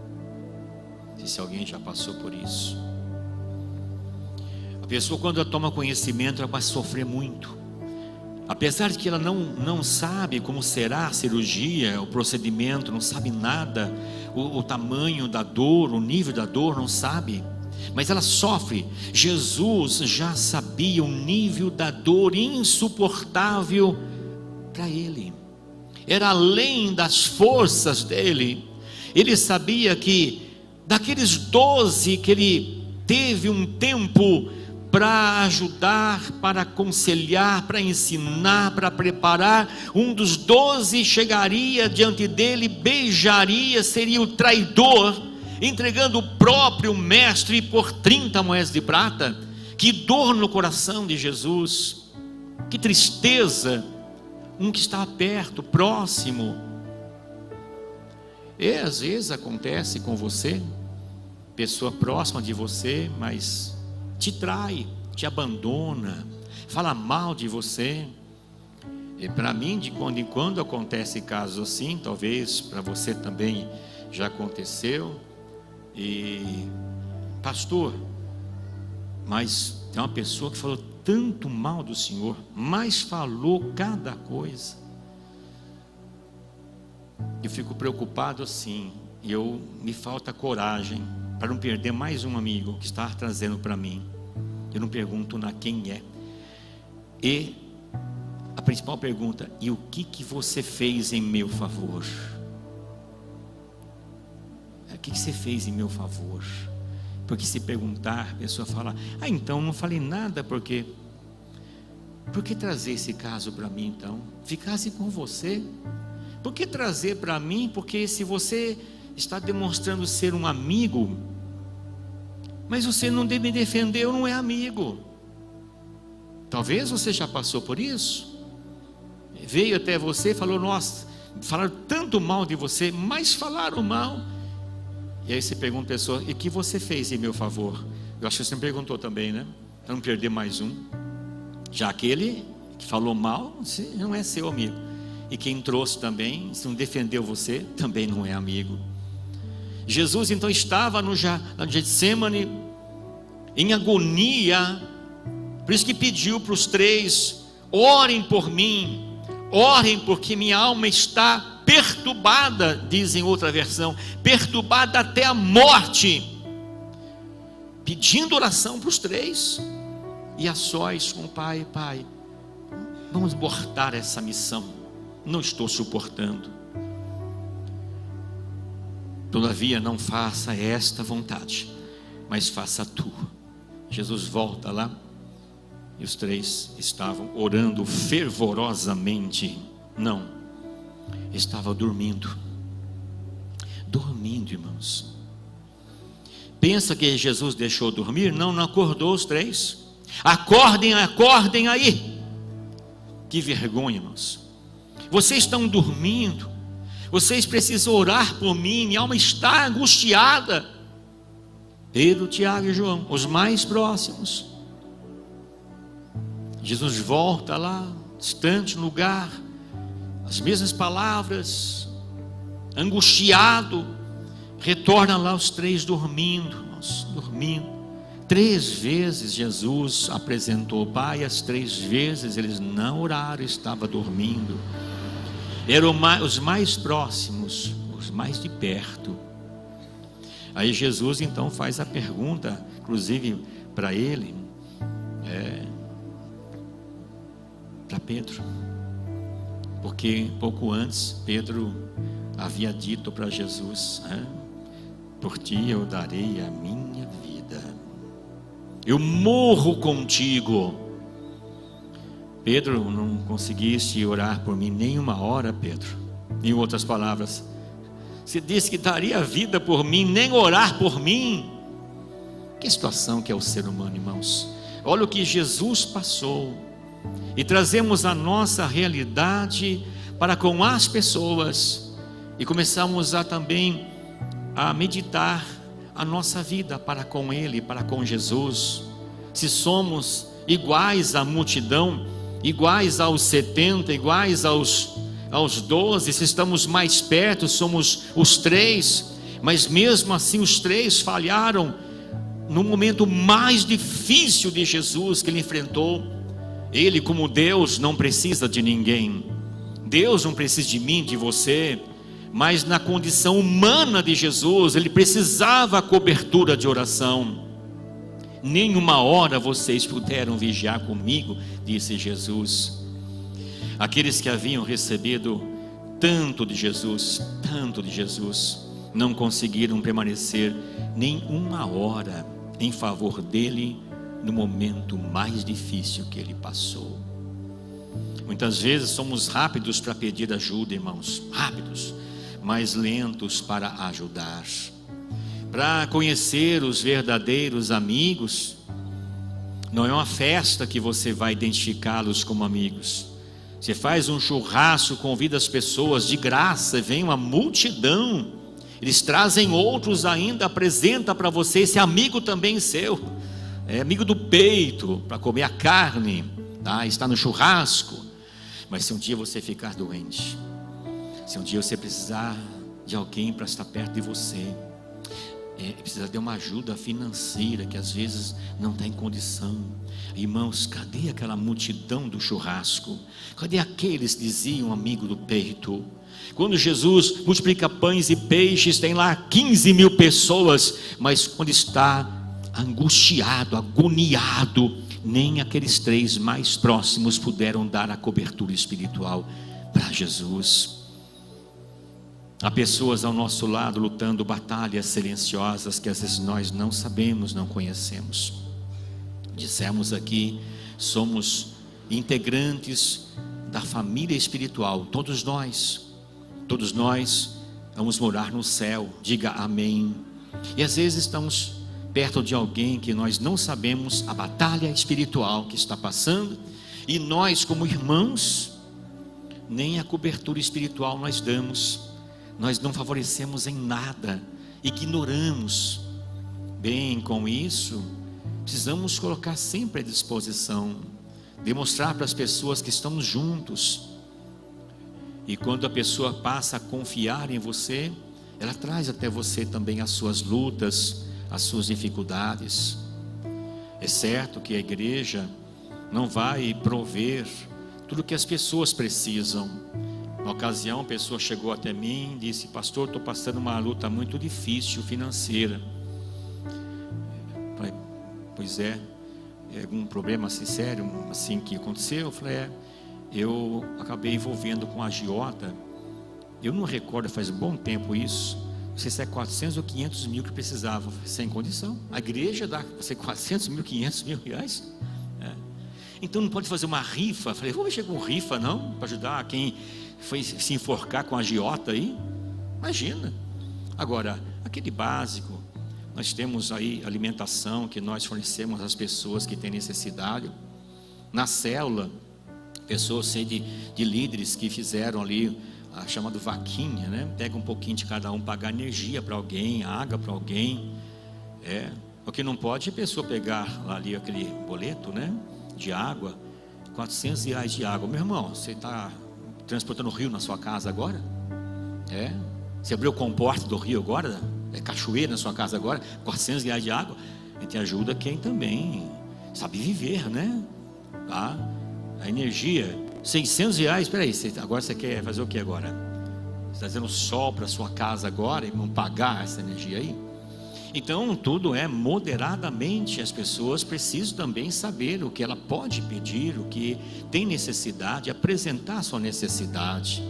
Se alguém já passou por isso, a pessoa, quando ela toma conhecimento, ela vai sofrer muito. Apesar de que ela não sabe como será a cirurgia, o procedimento, não sabe nada, o tamanho da dor, o nível da dor, não sabe. mas ela sofre. Jesus já sabia o nível da dor insuportável para ele, era além das forças dele. Ele sabia que daqueles 12 que ele teve um tempo para ajudar, para aconselhar, para ensinar, para preparar, um dos 12 chegaria diante dele, beijaria, seria o traidor, entregando o próprio mestre por 30 moedas de prata. Que dor no coração de Jesus, que tristeza. Um que está perto, próximo. E às vezes acontece com você, pessoa próxima de você, mas te trai, te abandona, fala mal de você. E para mim, de quando em quando acontece casos assim, talvez para você também já aconteceu. E pastor, mas tem uma pessoa que falou tanto mal do Senhor, mas falou cada coisa. Eu fico preocupado assim, e me falta coragem para não perder mais um amigo que está trazendo para mim. Eu não pergunto quem é. E a principal pergunta: e o que você fez em meu favor? O que você fez em meu favor? Porque se perguntar, a pessoa fala: então não falei nada, por que trazer esse caso para mim então? Ficasse com você. Por que trazer para mim? Porque se você está demonstrando ser um amigo, mas você não me defendeu, não é amigo. Talvez você já passou por isso. Veio até você e falou: nossa, falaram tanto mal de você, mas falaram mal. E aí você pergunta a pessoa: e o que você fez em meu favor? Eu acho que você me perguntou também, né? Para não perder mais um. Já aquele que falou mal, não é seu amigo. E quem trouxe também, se não defendeu você, também não é amigo. Jesus então estava no Getsemane, em agonia. Por isso que pediu para os 3: orem por mim, orem porque minha alma está perturbada, diz em outra versão, perturbada até a morte. Pedindo oração para os 3, e a sós com o Pai: Pai, vamos abortar essa missão, não estou suportando. Todavia não faça esta vontade, mas faça a tua. Jesus volta lá, e os 3 estavam orando fervorosamente. Não, estava dormindo, irmãos. Pensa que Jesus deixou dormir? Não acordou os 3. Acordem aí. Que vergonha, irmãos. Vocês estão dormindo, vocês precisam orar por mim, minha alma está angustiada. Pedro, Tiago e João, os mais próximos. Jesus volta lá, distante lugar, as mesmas palavras, angustiado, retorna lá os 3 dormindo, irmãos, dormindo. 3 vezes Jesus apresentou o Pai, as 3 vezes eles não oraram, estavam dormindo. Eram os mais próximos, os mais de perto. Aí Jesus então faz a pergunta, inclusive para ele, para Pedro, porque pouco antes Pedro havia dito para Jesus: por ti eu darei a minha vida, eu morro contigo. Pedro, não conseguiste orar por mim nem uma hora, Pedro. Em outras palavras, você disse que daria a vida por mim, nem orar por mim. Que situação que é o ser humano, irmãos. Olha o que Jesus passou, e trazemos a nossa realidade para com as pessoas, e começamos também a meditar a nossa vida para com Ele, para com Jesus. Se somos iguais à multidão, iguais aos 70, iguais aos 12, se estamos mais perto, somos os 3, mas mesmo assim os 3 falharam no momento mais difícil de Jesus que Ele enfrentou. Ele, como Deus, não precisa de ninguém. Deus não precisa de mim, de você. Mas na condição humana de Jesus, Ele precisava a cobertura de oração. nem uma hora vocês puderam vigiar comigo, disse Jesus. Aqueles que haviam recebido tanto de Jesus, não conseguiram permanecer nem uma hora em favor dele no momento mais difícil que ele passou. Muitas vezes somos rápidos para pedir ajuda, irmãos, rápidos, mas lentos para ajudar. Para conhecer os verdadeiros amigos, não é uma festa que você vai identificá-los como amigos. Você faz um churrasco, convida as pessoas de graça, vem uma multidão, eles trazem outros ainda, apresenta para você esse amigo também seu, é amigo do peito, para comer a carne, tá? Está no churrasco. Mas se um dia você ficar doente, se um dia você precisar de alguém para estar perto de você, precisa de uma ajuda financeira que às vezes não está em condição, irmãos, cadê aquela multidão do churrasco? Cadê aqueles que diziam amigo do peito? Quando Jesus multiplica pães e peixes, tem lá 15.000 pessoas, mas quando está angustiado, agoniado, nem aqueles 3 mais próximos puderam dar a cobertura espiritual para Jesus. Há pessoas ao nosso lado lutando batalhas silenciosas que às vezes nós não sabemos, não conhecemos. Dissemos aqui, somos integrantes da família espiritual, todos nós vamos morar no céu, diga amém. E às vezes estamos perto de alguém que nós não sabemos a batalha espiritual que está passando, e nós como irmãos, nem a cobertura espiritual nós damos, nós não favorecemos em nada, ignoramos. Bem, com isso, precisamos colocar sempre à disposição, demonstrar para as pessoas que estamos juntos, e quando a pessoa passa a confiar em você, ela traz até você também as suas lutas, as suas dificuldades. É certo que a igreja não vai prover tudo que as pessoas precisam. Na ocasião, a pessoa chegou até mim e disse: pastor, estou passando uma luta muito difícil financeira. Eu falei: pois é algum problema assim sério assim que aconteceu? Eu falei: eu acabei envolvendo com a agiota. Eu não recordo, faz um bom tempo isso. Não sei se é 400 ou 500 mil que precisava, sem condição. A igreja dá você 400 mil, 500 mil reais. Então não pode fazer uma rifa. Falei: vou mexer com rifa não, para ajudar quem foi se enforcar com a agiota aí. Imagina. Agora, aquele básico, nós temos aí alimentação que nós fornecemos às pessoas que têm necessidade. Na célula, pessoas, sei de líderes que fizeram ali a chamada vaquinha, né? Pega um pouquinho de cada um, pagar energia para alguém, água para alguém. O que não pode é a pessoa pegar lá ali aquele boleto, né, de água, 400 reais de água. Meu irmão, você está transportando o rio na sua casa agora? Você abriu o comporte do rio agora? É cachoeira na sua casa agora? 400 reais de água? A gente ajuda quem também sabe viver, né? Tá? A energia, 600 reais, espera aí, agora você quer fazer o que agora? Você está dando sol para sua casa agora e vão pagar essa energia aí? Então tudo é moderadamente. As pessoas precisam também saber o que ela pode pedir, o que tem necessidade, apresentar sua necessidade.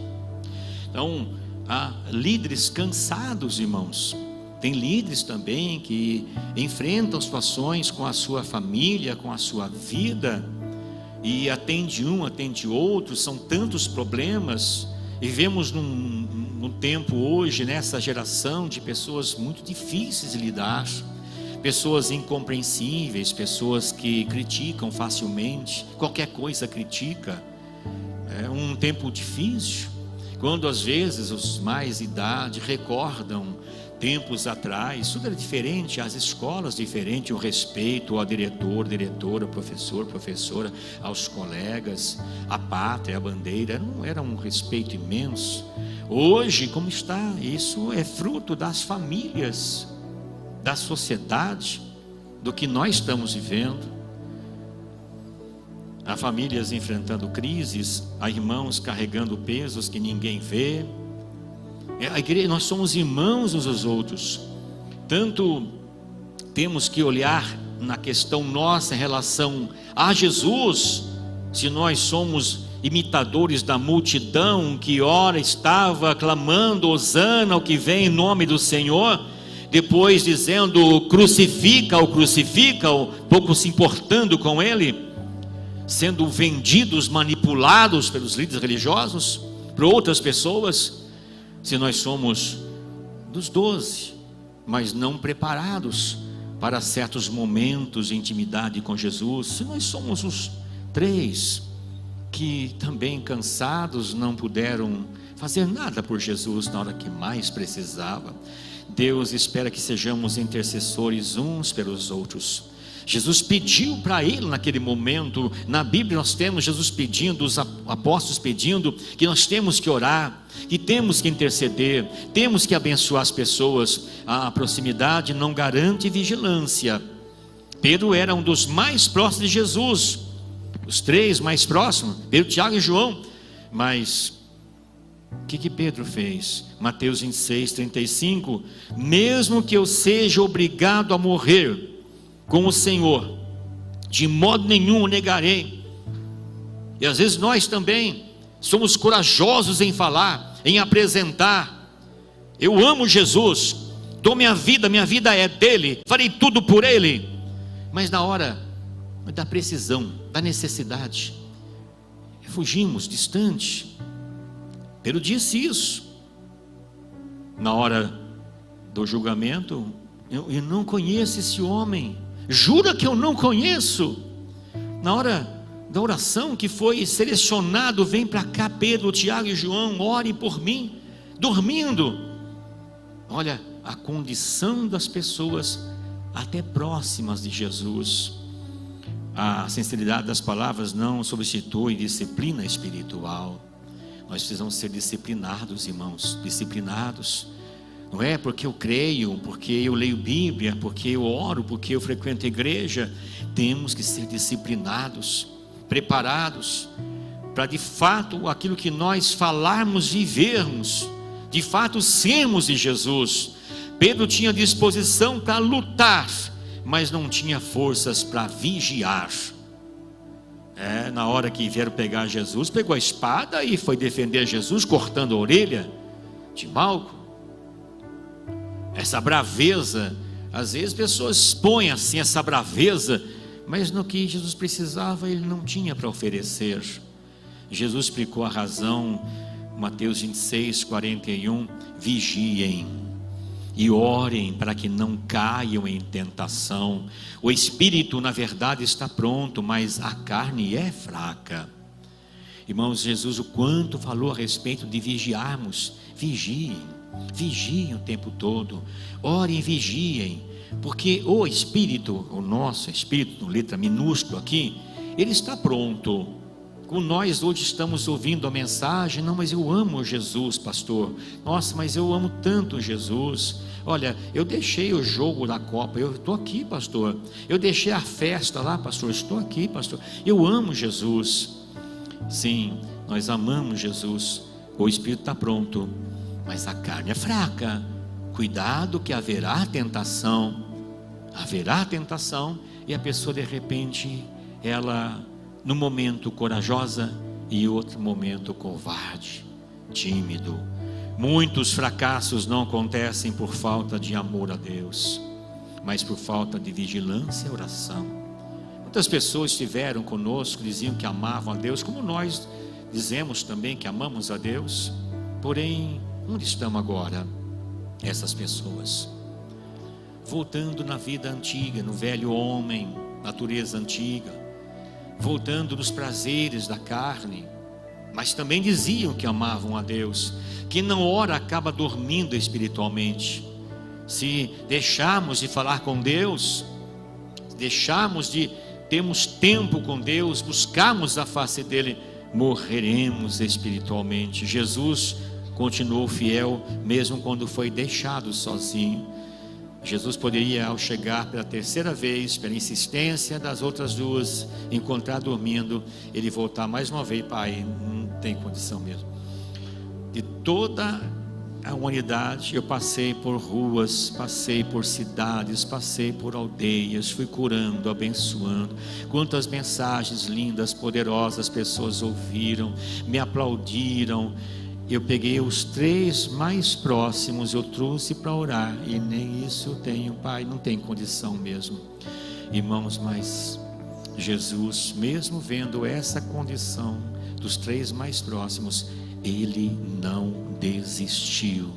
Então há líderes cansados, irmãos. Tem líderes também que enfrentam situações com a sua família, com a sua vida, e atende um, atende outro, são tantos problemas. Vivemos num tempo hoje, nessa geração, de pessoas muito difíceis de lidar, pessoas incompreensíveis, pessoas que criticam facilmente, qualquer coisa critica. É um tempo difícil, quando às vezes os mais de idade recordam tempos atrás, tudo era diferente, as escolas diferentes, o respeito ao diretor, diretora, professor, professora, aos colegas, a pátria, a bandeira, era um respeito imenso. Hoje, como está? Isso é fruto das famílias, da sociedade, do que nós estamos vivendo. Há famílias enfrentando crises, há irmãos carregando pesos que ninguém vê. A igreja, nós somos irmãos uns aos outros. Tanto temos que olhar na questão nossa em relação a Jesus, se nós somos imitadores da multidão que ora estava clamando hosana ao que vem em nome do Senhor, depois dizendo crucifica-o, crucifica-o, pouco se importando com ele, sendo vendidos, manipulados pelos líderes religiosos, por outras pessoas. Se nós somos dos 12, mas não preparados para certos momentos de intimidade com Jesus, se nós somos os 3 que também cansados não puderam fazer nada por Jesus na hora que mais precisava, Deus espera que sejamos intercessores uns pelos outros. Jesus pediu para ele naquele momento, na Bíblia nós temos Jesus pedindo, os apóstolos pedindo, que nós temos que orar, que temos que interceder, temos que abençoar as pessoas. A proximidade não garante vigilância. Pedro era um dos mais próximos de Jesus, os 3 mais próximos, Pedro, Tiago e João. Mas o que Pedro fez? Mateus 26, 35: mesmo que eu seja obrigado a morrer com o Senhor, de modo nenhum o negarei. E às vezes nós também somos corajosos em falar, em apresentar: eu amo Jesus, dou minha vida é dele, farei tudo por ele. Mas na hora da precisão, da necessidade, fugimos distante. Pedro disse isso na hora do julgamento: eu não conheço esse homem. Jura que eu não conheço? Na hora da oração que foi selecionado: vem para cá Pedro, Tiago e João, orem por mim, dormindo. Olha a condição das pessoas até próximas de Jesus. A sinceridade das palavras não substitui disciplina espiritual. Nós precisamos ser disciplinados, irmãos, disciplinados. Não é porque eu creio, porque eu leio Bíblia, porque eu oro, porque eu frequento a igreja. Temos que ser disciplinados, preparados, para de fato aquilo que nós falarmos, vivermos, de fato sermos de Jesus. Pedro tinha disposição para lutar, mas não tinha forças para vigiar. Na hora que vieram pegar Jesus, pegou a espada e foi defender Jesus, cortando a orelha de Malco. Essa braveza, às vezes pessoas expõem assim essa braveza, mas no que Jesus precisava ele não tinha para oferecer. Jesus explicou a razão, Mateus 26, 41: vigiem e orem para que não caiam em tentação. O espírito na verdade está pronto, mas a carne é fraca. Irmãos, Jesus o quanto falou a respeito de vigiarmos. Vigiem o tempo todo, orem e vigiem, porque o Espírito, o nosso Espírito, letra minúscula aqui, ele está pronto. Como nós hoje estamos ouvindo a mensagem: não, mas eu amo Jesus, pastor. Nossa, mas eu amo tanto Jesus. Olha, eu deixei o jogo da Copa, eu estou aqui, pastor. Eu deixei a festa lá, pastor, estou aqui, pastor. Eu amo Jesus. Sim, nós amamos Jesus. O Espírito está pronto, mas a carne é fraca. Cuidado que haverá tentação, e a pessoa de repente, ela no momento corajosa e outro momento covarde, tímido. Muitos fracassos não acontecem por falta de amor a Deus, mas por falta de vigilância e oração. Muitas pessoas estiveram conosco, diziam que amavam a Deus, como nós dizemos também que amamos a Deus, porém onde estão agora essas pessoas? Voltando na vida antiga, no velho homem, natureza antiga, voltando nos prazeres da carne, mas também diziam que amavam a Deus. Quem não ora acaba dormindo espiritualmente. Se deixarmos de falar com Deus, deixarmos de termos tempo com Deus, buscarmos a face dele, morreremos espiritualmente. Jesus continuou fiel mesmo quando foi deixado sozinho. Jesus poderia, ao chegar pela terceira vez, pela insistência das outras duas, encontrar dormindo, ele voltar mais uma vez: pai, não tem condição mesmo. De toda a humanidade, eu passei por ruas, passei por cidades, passei por aldeias, fui curando, abençoando. Quantas mensagens lindas, poderosas, pessoas ouviram, me aplaudiram. Eu peguei os 3 mais próximos, eu trouxe para orar, e nem isso eu tenho, Pai, não tem condição mesmo, irmãos. Mas Jesus, mesmo vendo essa condição dos 3 mais próximos, Ele não desistiu,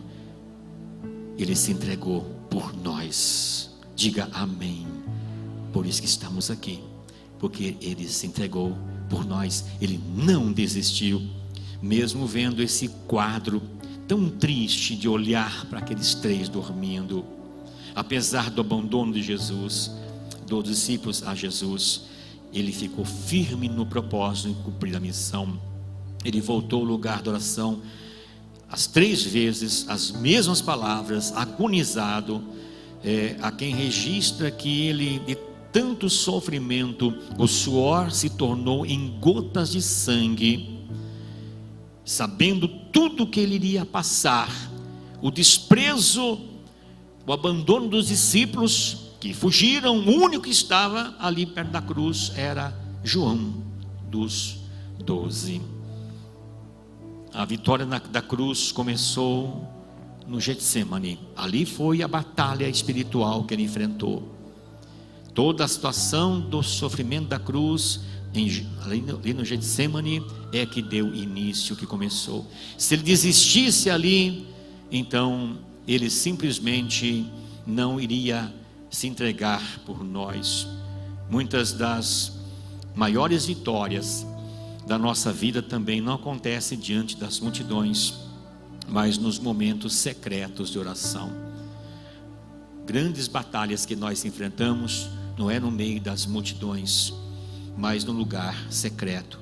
Ele se entregou por nós. Diga amém. Por isso que estamos aqui, porque Ele se entregou por nós, Ele não desistiu. Mesmo vendo esse quadro tão triste de olhar para aqueles 3 dormindo, apesar do abandono de Jesus, dos discípulos a Jesus, Ele ficou firme no propósito em cumprir a missão. Ele voltou ao lugar da oração, as 3 vezes, as mesmas palavras, agonizado. A quem registra que ele, de tanto sofrimento, o suor se tornou em gotas de sangue, sabendo tudo que ele iria passar, o desprezo, o abandono dos discípulos que fugiram. O único que estava ali perto da cruz era João, dos 12. A vitória da cruz começou no Getsemane. Ali foi a batalha espiritual que ele enfrentou. Toda a situação do sofrimento da cruz, ali no Getsemane, é que deu início, que começou. Se ele desistisse ali, então ele simplesmente não iria se entregar por nós. Muitas das maiores vitórias da nossa vida também não acontecem diante das multidões, mas nos momentos secretos de oração. Grandes batalhas que nós enfrentamos não é no meio das multidões, mas no lugar secreto,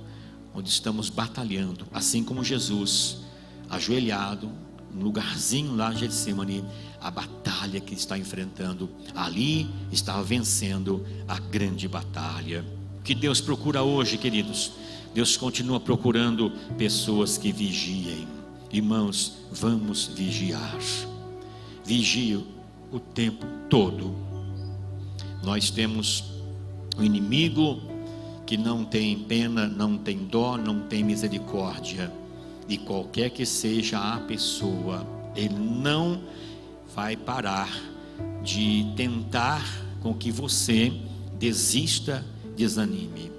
onde estamos batalhando, assim como Jesus, ajoelhado, no lugarzinho lá de Getsemane, a batalha que está enfrentando, ali estava vencendo a grande batalha. O que Deus procura hoje, queridos? Deus continua procurando pessoas que vigiem. Irmãos, vamos vigiar. Vigie o tempo todo. Nós temos um inimigo que não tem pena, não tem dó, não tem misericórdia. E qualquer que seja a pessoa, ele não vai parar de tentar com que você desista, desanime.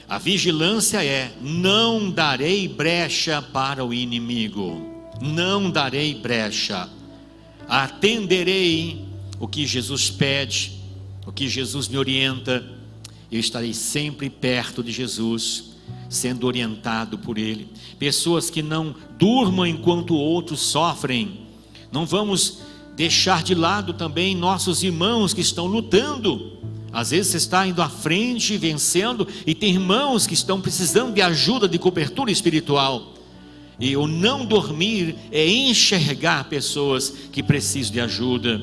A vigilância é: não darei brecha para o inimigo, não darei brecha, atenderei o que Jesus pede, o que Jesus me orienta. Eu estarei sempre perto de Jesus, sendo orientado por Ele. Pessoas que não durmam enquanto outros sofrem. Não vamos deixar de lado também nossos irmãos que estão lutando. Às vezes você está indo à frente, vencendo, e tem irmãos que estão precisando de ajuda, de cobertura espiritual. E o não dormir é enxergar pessoas que precisam de ajuda,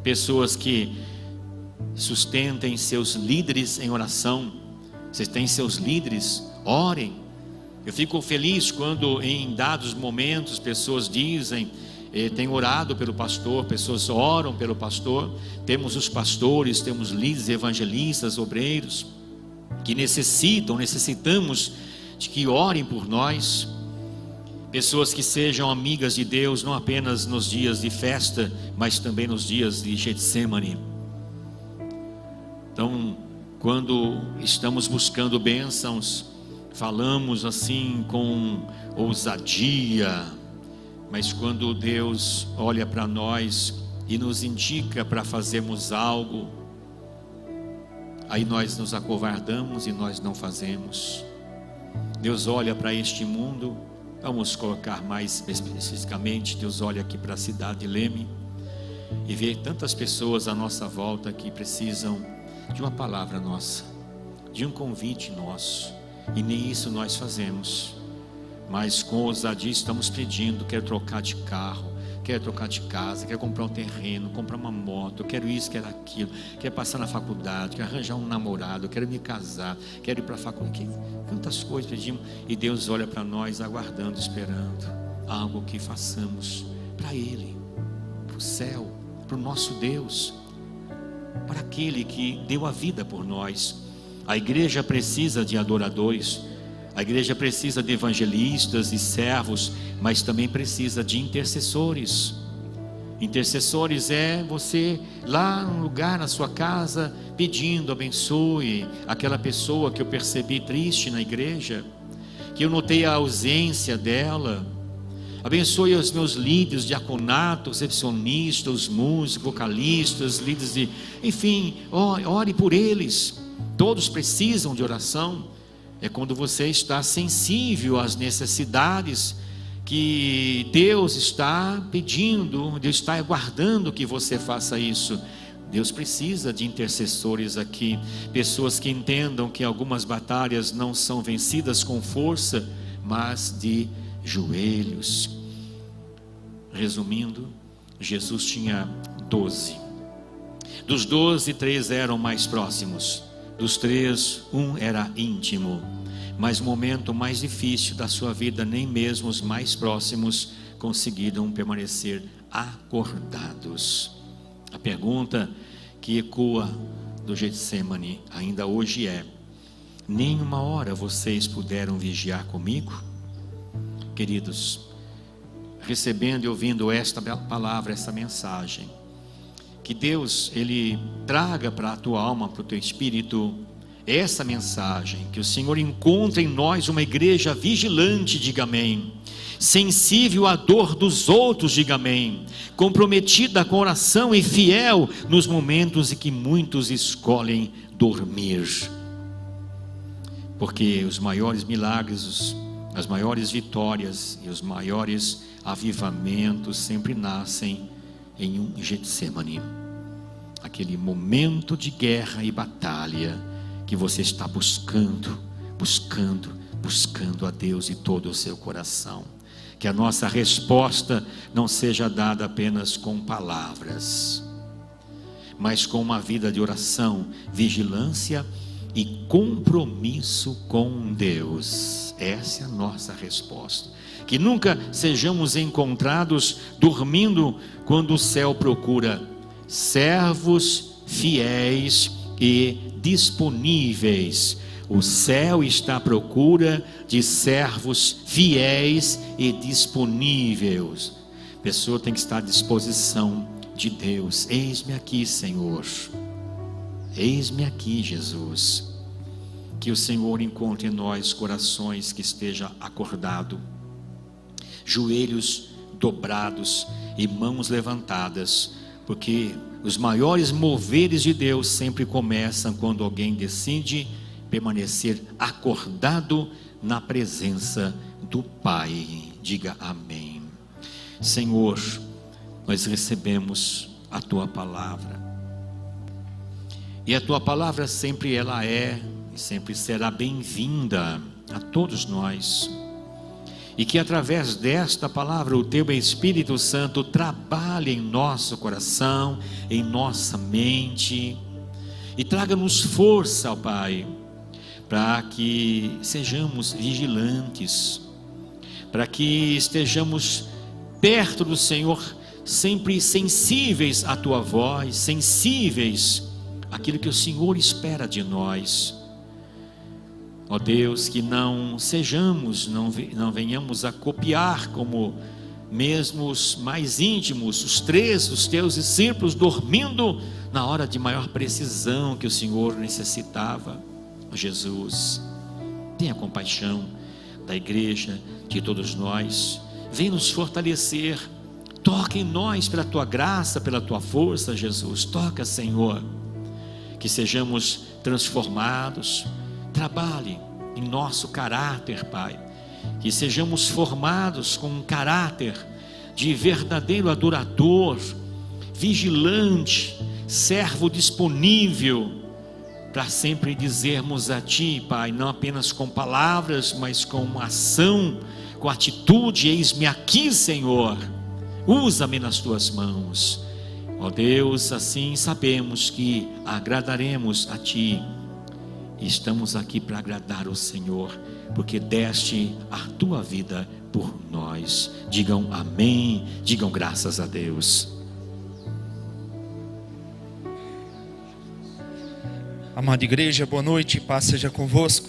pessoas que sustentem seus líderes em oração. Vocês têm seus líderes, orem. Eu fico feliz quando em dados momentos pessoas dizem: tem orado pelo pastor, pessoas oram pelo pastor. Temos os pastores, temos líderes, evangelistas, obreiros que necessitamos de que orem por nós. Pessoas que sejam amigas de Deus, não apenas nos dias de festa, mas também nos dias de Getsemane. Então, quando estamos buscando bênçãos, falamos assim com ousadia, mas quando Deus olha para nós e nos indica para fazermos algo, aí nós nos acovardamos e nós não fazemos. Deus olha para este mundo, vamos colocar mais especificamente, Deus olha aqui para a cidade de Leme e vê tantas pessoas à nossa volta que precisam de uma palavra nossa, de um convite nosso, e nem isso nós fazemos. Mas com ousadia estamos pedindo: quero trocar de carro, quero trocar de casa, quero comprar um terreno, comprar uma moto, quero isso, quero aquilo, quero passar na faculdade, quero arranjar um namorado, quero me casar, quero ir para a faculdade. Quantas coisas pedimos, e Deus olha para nós aguardando, esperando algo que façamos para Ele, para o céu, para o nosso Deus, para aquele que deu a vida por nós. A igreja precisa de adoradores, a igreja precisa de evangelistas e servos, mas também precisa de intercessores. Intercessores é você lá no lugar, na sua casa, pedindo: abençoe aquela pessoa que eu percebi triste na igreja, que eu notei a ausência dela. Abençoe os meus líderes, diaconato, recepcionistas, os músicos, vocalistas, líderes de... Enfim, ore por eles. Todos precisam de oração. É quando você está sensível às necessidades que Deus está pedindo, Deus está aguardando que você faça isso. Deus precisa de intercessores aqui, pessoas que entendam que algumas batalhas não são vencidas com força, mas de joelhos. Resumindo, Jesus tinha 12. Dos 12, 3 eram mais próximos. Dos 3, 1 era íntimo. Mas no momento mais difícil da sua vida, nem mesmo os mais próximos conseguiram permanecer acordados. A pergunta que ecoa do Getsemane ainda hoje é: nem uma hora vocês puderam vigiar comigo? Queridos, recebendo e ouvindo esta palavra, essa mensagem, que Deus, Ele traga para a tua alma, para o teu espírito, essa mensagem, que o Senhor encontre em nós uma igreja vigilante, diga amém, sensível à dor dos outros, diga amém, comprometida com oração e fiel nos momentos em que muitos escolhem dormir, porque os maiores milagres, as maiores vitórias e os maiores avivamentos sempre nascem em um Getsemane, aquele momento de guerra e batalha que você está buscando a Deus de todo o seu coração. Que a nossa resposta não seja dada apenas com palavras, mas com uma vida de oração, vigilância e compromisso com Deus. Essa é a nossa resposta. Que nunca sejamos encontrados dormindo quando o céu procura servos fiéis e disponíveis. O céu está à procura de servos fiéis e disponíveis. A pessoa tem que estar à disposição de Deus. Eis-me aqui, Senhor. Eis-me aqui, Jesus. Que o Senhor encontre em nós corações que estejam acordados, joelhos dobrados e mãos levantadas, porque os maiores moveres de Deus sempre começam quando alguém decide permanecer acordado na presença do Pai. Diga amém. Senhor, nós recebemos a Tua palavra, e a Tua palavra sempre ela é e sempre será bem-vinda a todos nós, e que através desta palavra o Teu Espírito Santo trabalhe em nosso coração, em nossa mente, e traga-nos força, ó Pai, para que sejamos vigilantes, para que estejamos perto do Senhor, sempre sensíveis à Tua voz, sensíveis àquilo que o Senhor espera de nós. Ó Deus, que não venhamos a copiar como mesmo os mais íntimos, os 3 dos Teus discípulos dormindo na hora de maior precisão que o Senhor necessitava. Ó Jesus, tenha compaixão da igreja, de todos nós, vem nos fortalecer, toca em nós pela Tua graça, pela Tua força, Jesus, toca, Senhor, que sejamos transformados. Trabalhe em nosso caráter, Pai, que sejamos formados com um caráter de verdadeiro adorador, vigilante, servo disponível, para sempre dizermos a Ti, Pai, não apenas com palavras, mas com ação, com atitude: eis-me aqui, Senhor, usa-me nas Tuas mãos. Ó Deus, assim sabemos que agradaremos a Ti. Estamos aqui para agradar o Senhor, porque deste a Tua vida por nós. Digam amém, digam graças a Deus. Amada igreja, boa noite, paz seja convosco.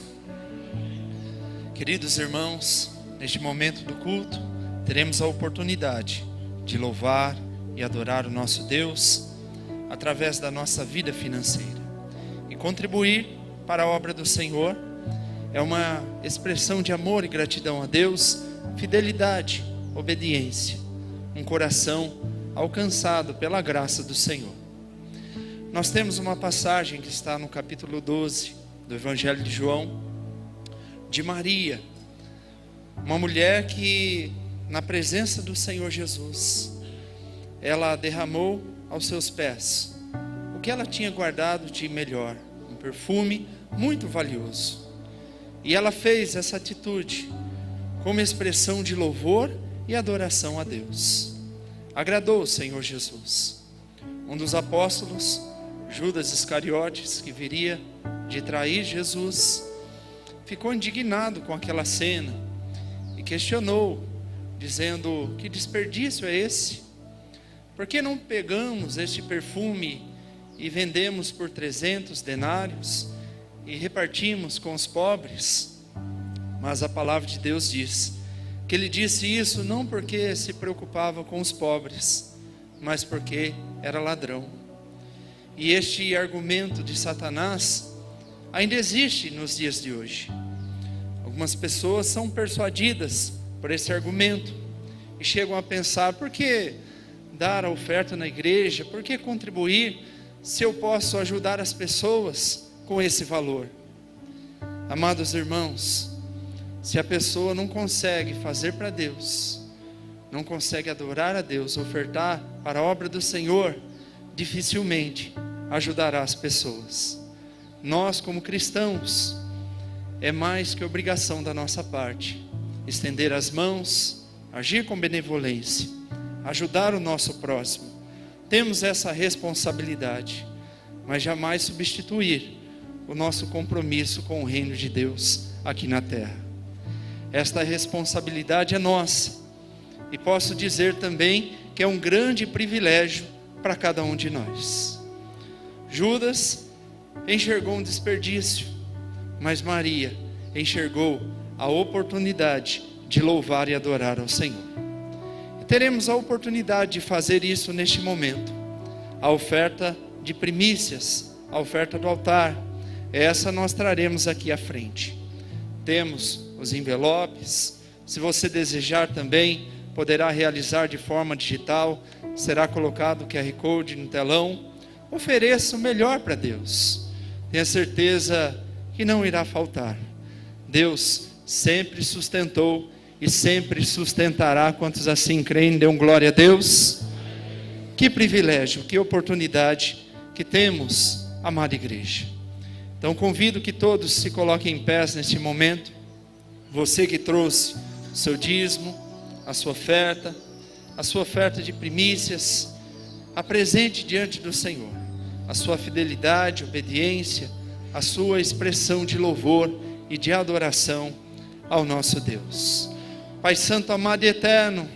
Queridos irmãos, neste momento do culto, teremos a oportunidade de louvar e adorar o nosso Deus através da nossa vida financeira. E contribuir para a obra do Senhor é uma expressão de amor e gratidão a Deus, fidelidade, obediência, um coração alcançado pela graça do Senhor. Nós temos uma passagem que está no capítulo 12 do Evangelho de João, de Maria, uma mulher que, na presença do Senhor Jesus, ela derramou aos seus pés o que ela tinha guardado de melhor, um perfume muito valioso. E ela fez essa atitude como expressão de louvor e adoração a Deus. Agradou o Senhor Jesus. Um dos apóstolos, Judas Iscariotes, que viria de trair Jesus, ficou indignado com aquela cena e questionou, dizendo: que desperdício é esse? Por que não pegamos este perfume e vendemos por 300 denários e repartimos com os pobres? Mas a palavra de Deus diz que ele disse isso não porque se preocupava com os pobres, mas porque era ladrão. E este argumento de Satanás ainda existe nos dias de hoje. Algumas pessoas são persuadidas por esse argumento e chegam a pensar: por que dar a oferta na igreja? Por que contribuir se eu posso ajudar as pessoas com esse valor? Amados irmãos, se a pessoa não consegue fazer para Deus, não consegue adorar a Deus, ofertar para a obra do Senhor, dificilmente ajudará as pessoas. Nós, como cristãos, é mais que obrigação da nossa parte estender as mãos, agir com benevolência, ajudar o nosso próximo. Temos essa responsabilidade, mas jamais substituir o nosso compromisso com o reino de Deus aqui na terra. Esta responsabilidade é nossa, e posso dizer também que é um grande privilégio para cada um de nós. Judas enxergou um desperdício, mas Maria enxergou a oportunidade de louvar e adorar ao Senhor. E teremos a oportunidade de fazer isso neste momento. A oferta de primícias, a oferta do altar, essa nós traremos aqui à frente. Temos os envelopes. Se você desejar também, poderá realizar de forma digital. Será colocado o QR Code no telão. Ofereça o melhor para Deus. Tenha certeza que não irá faltar. Deus sempre sustentou e sempre sustentará. Quantos assim creem, dêem glória a Deus. Que privilégio, que oportunidade que temos, amada igreja. Então convido que todos se coloquem em pé neste momento. Você que trouxe o seu dízimo, a sua oferta de primícias, apresente diante do Senhor a sua fidelidade, obediência, a sua expressão de louvor e de adoração ao nosso Deus. Pai Santo, amado e eterno,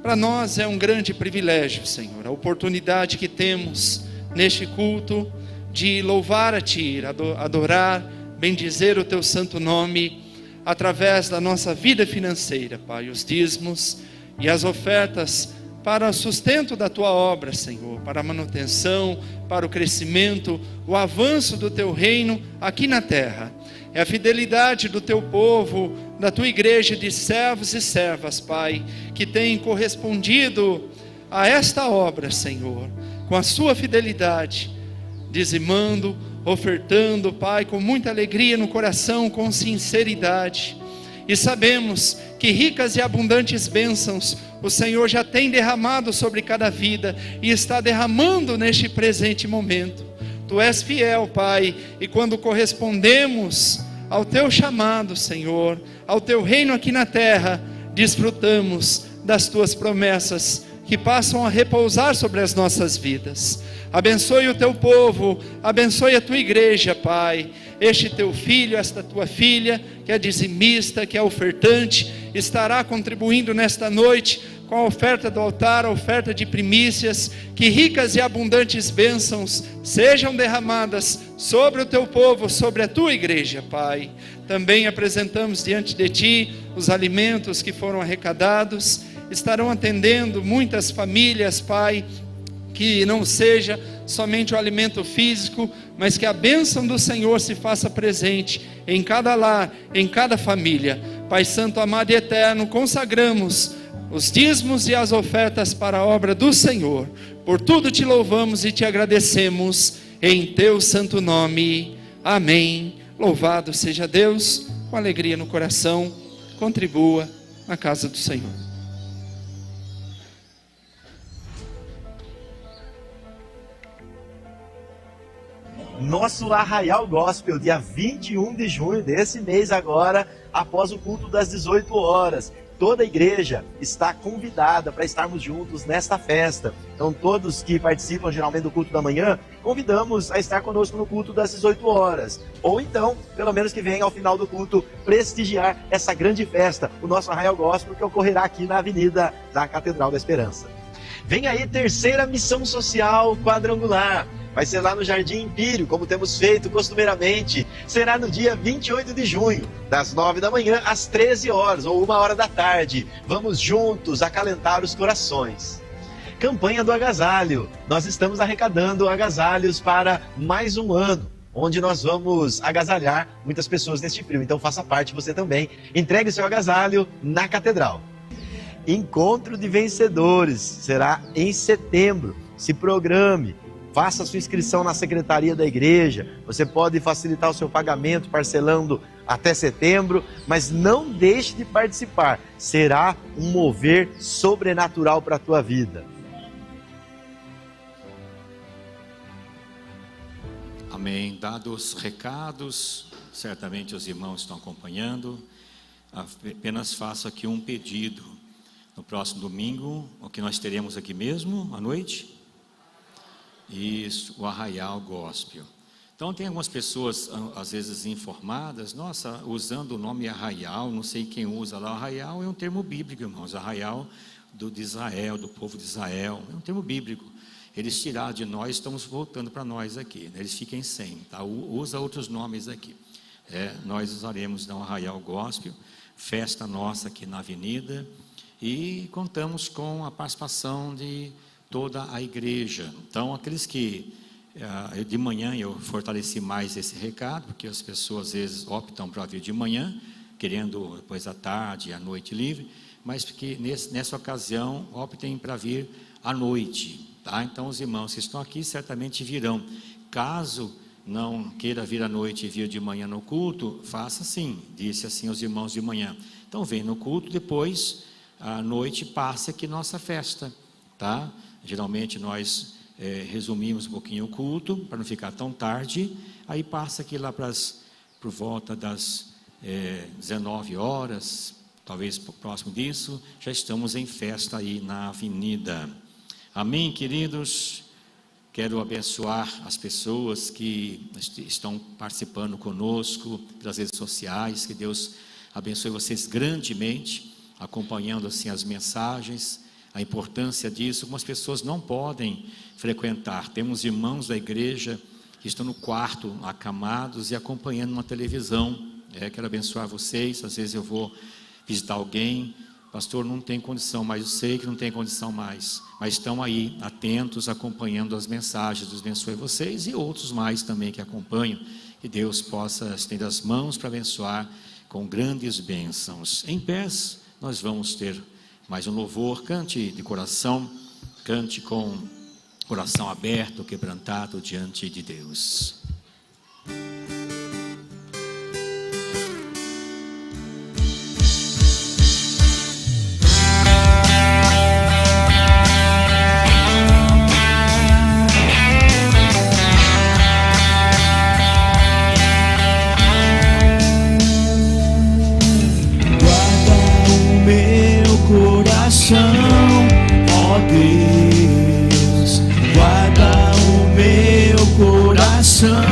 para nós é um grande privilégio, Senhor, a oportunidade que temos neste culto de louvar a Ti, adorar, bendizer o Teu santo nome, através da nossa vida financeira, Pai, os dízimos e as ofertas para o sustento da Tua obra, Senhor, para a manutenção, para o crescimento, o avanço do Teu reino aqui na terra. É a fidelidade do Teu povo, da Tua igreja de servos e servas, Pai, que tem correspondido a esta obra, Senhor, com a sua fidelidade, dizimando, ofertando, Pai, com muita alegria no coração, com sinceridade. E sabemos que ricas e abundantes bênçãos o Senhor já tem derramado sobre cada vida e está derramando neste presente momento. Tu és fiel, Pai, e quando correspondemos ao Teu chamado, Senhor, ao Teu reino aqui na terra, desfrutamos das Tuas promessas que passam a repousar sobre as nossas vidas. Abençoe o Teu povo, abençoe a Tua igreja, Pai, este Teu filho, esta Tua filha, que é dizimista, que é ofertante, estará contribuindo nesta noite com a oferta do altar, a oferta de primícias. Que ricas e abundantes bênçãos sejam derramadas sobre o teu povo, sobre a tua igreja, Pai. Também apresentamos diante de ti os alimentos que foram arrecadados. Estarão atendendo muitas famílias, Pai. Que não seja somente o alimento físico, mas que a bênção do Senhor se faça presente em cada lar, em cada família. Pai Santo, amado e eterno, consagramos os dízimos e as ofertas para a obra do Senhor. Por tudo te louvamos e te agradecemos, em teu santo nome. Amém. Louvado seja Deus. Com alegria no coração, contribua na casa do Senhor. Nosso Arraial Gospel, dia 21 de junho desse mês agora, após o culto das 18 horas. Toda a igreja está convidada para estarmos juntos nesta festa. Então todos que participam geralmente do culto da manhã, convidamos a estar conosco no culto das 18 horas. Ou então, pelo menos que venha ao final do culto, prestigiar essa grande festa, o nosso Arraial Gospel, que ocorrerá aqui na Avenida da Catedral da Esperança. Vem aí, terceira missão social quadrangular. Vai ser lá no Jardim Empírio, como temos feito costumeiramente. Será no dia 28 de junho, das 9 da manhã às 13 horas, ou 1 hora da tarde. Vamos juntos acalentar os corações. Campanha do agasalho. Nós estamos arrecadando agasalhos para mais um ano, onde nós vamos agasalhar muitas pessoas neste frio. Então faça parte você também. Entregue seu agasalho na Catedral. Encontro de vencedores. Será em setembro. Se programe. Faça a sua inscrição na secretaria da igreja. Você pode facilitar o seu pagamento parcelando até setembro, mas não deixe de participar. Será um mover sobrenatural para a tua vida. Amém. Dados os recados, certamente os irmãos estão acompanhando. Apenas faço aqui um pedido. No próximo domingo, o que nós teremos aqui mesmo, à noite? Isso, o Arraial Gospel. Então tem algumas pessoas às vezes informadas, nossa, usando o nome Arraial, não sei quem usa lá. Arraial é um termo bíblico, irmãos. Arraial de Israel, do povo de Israel, é um termo bíblico. Eles tiraram de nós, estamos voltando para nós aqui, né? Eles fiquem sem, tá? Usa outros nomes aqui. Nós usaremos um Arraial Gospel, festa nossa aqui na avenida, e contamos com a participação de toda a igreja. Então, aqueles que de manhã eu fortaleci mais esse recado, porque as pessoas às vezes optam para vir de manhã, querendo depois à tarde, à noite livre, mas que nessa ocasião optem para vir à noite, tá? Então os irmãos que estão aqui certamente virão. Caso não queira vir à noite e vir de manhã no culto, faça assim, disse assim aos irmãos de manhã. Então vem no culto, depois à noite passe aqui nossa festa, tá? Geralmente nós resumimos um pouquinho o culto, para não ficar tão tarde, aí passa aqui lá por volta das 19 horas, talvez próximo disso, já estamos em festa aí na avenida. Amém, queridos? Quero abençoar as pessoas que estão participando conosco pelas redes sociais, que Deus abençoe vocês grandemente, acompanhando assim as mensagens, a importância disso. Algumas pessoas não podem frequentar. Temos irmãos da igreja que estão no quarto, acamados e acompanhando uma televisão. Quero abençoar vocês. Às vezes eu vou visitar alguém, pastor, não tem condição, mas eu sei que não tem condição mais. Mas estão aí, atentos, acompanhando as mensagens. Deus abençoe vocês e outros mais também que acompanham. Que Deus possa estender as mãos para abençoar com grandes bênçãos. Em pés, nós vamos ter mais um louvor. Cante de coração, cante com coração aberto, quebrantado diante de Deus. Ó Deus, guarda o meu coração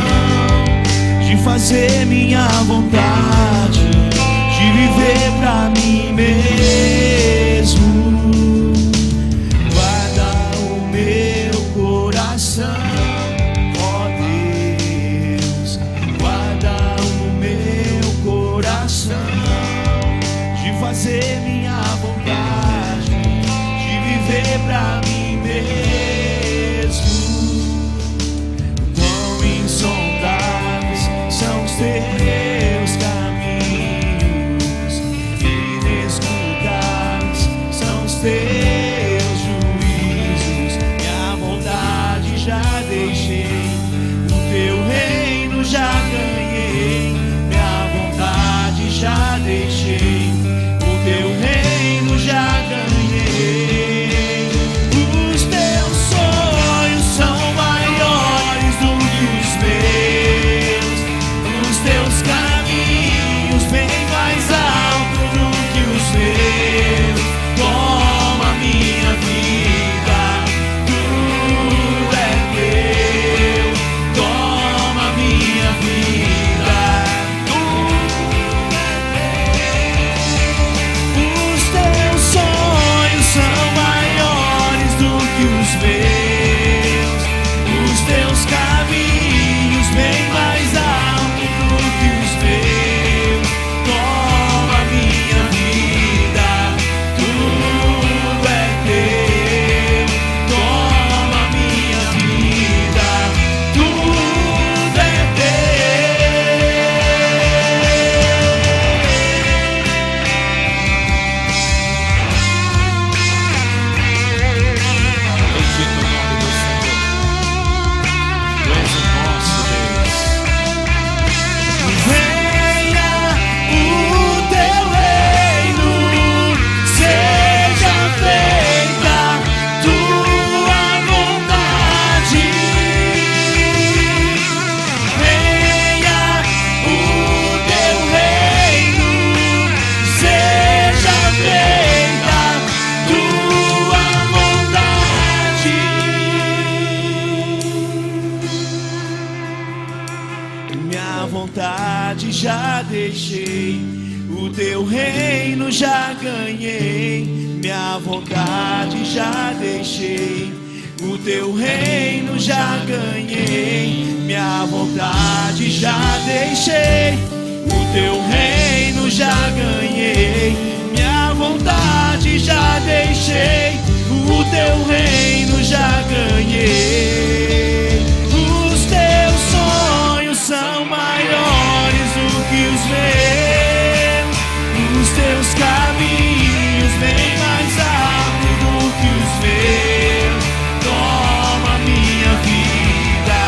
de fazer minha vontade, de viver pra mim mesmo. fazer minha vontade, de viver pra mim mesmo. Quão insondáveis são os teus caminhos, inescrutáveis são os teus juízos. Minha vontade já deixei, o teu reino já ganhei. Minha vontade já deixei, o teu reino já ganhei. Os teus sonhos são maiores do que os meus, os teus caminhos bem mais altos do que os meus. Toma minha vida, tudo é teu. Toma minha vida, tudo é teu. Os teus sonhos são maiores do que os meus, os teus caminhos bem mais altos do que os meus. Toma minha vida, tudo é teu. Toma minha vida, tudo é Bendito o nome do Senhor. Tu és o nosso Deus. Venha o teu reino, seja feita tua vontade. Venha o teu reino, seja feita tua vontade. Minha vontade já deixei, o teu reino já ganhei. Minha vontade já deixei, o teu reino já ganhei. Minha vontade já deixei, o teu reino já ganhei. Minha vontade já deixei, o teu reino já ganhei. Os teus sonhos são maiores do que os meus, os teus caminhos bem mais altos do que os meus. Toma minha vida,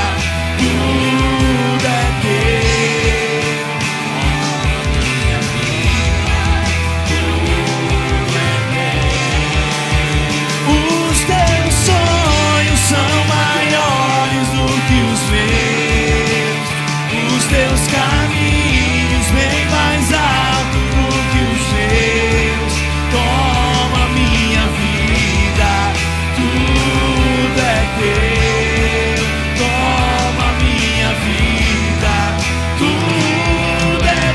tudo é teu. Toma minha vida, tudo é teu. Os teus sonhos são maiores do que os meus, os teus caminhos bem mais altos do que os meus. Toma minha vida, tudo é teu. Toma minha vida, tudo é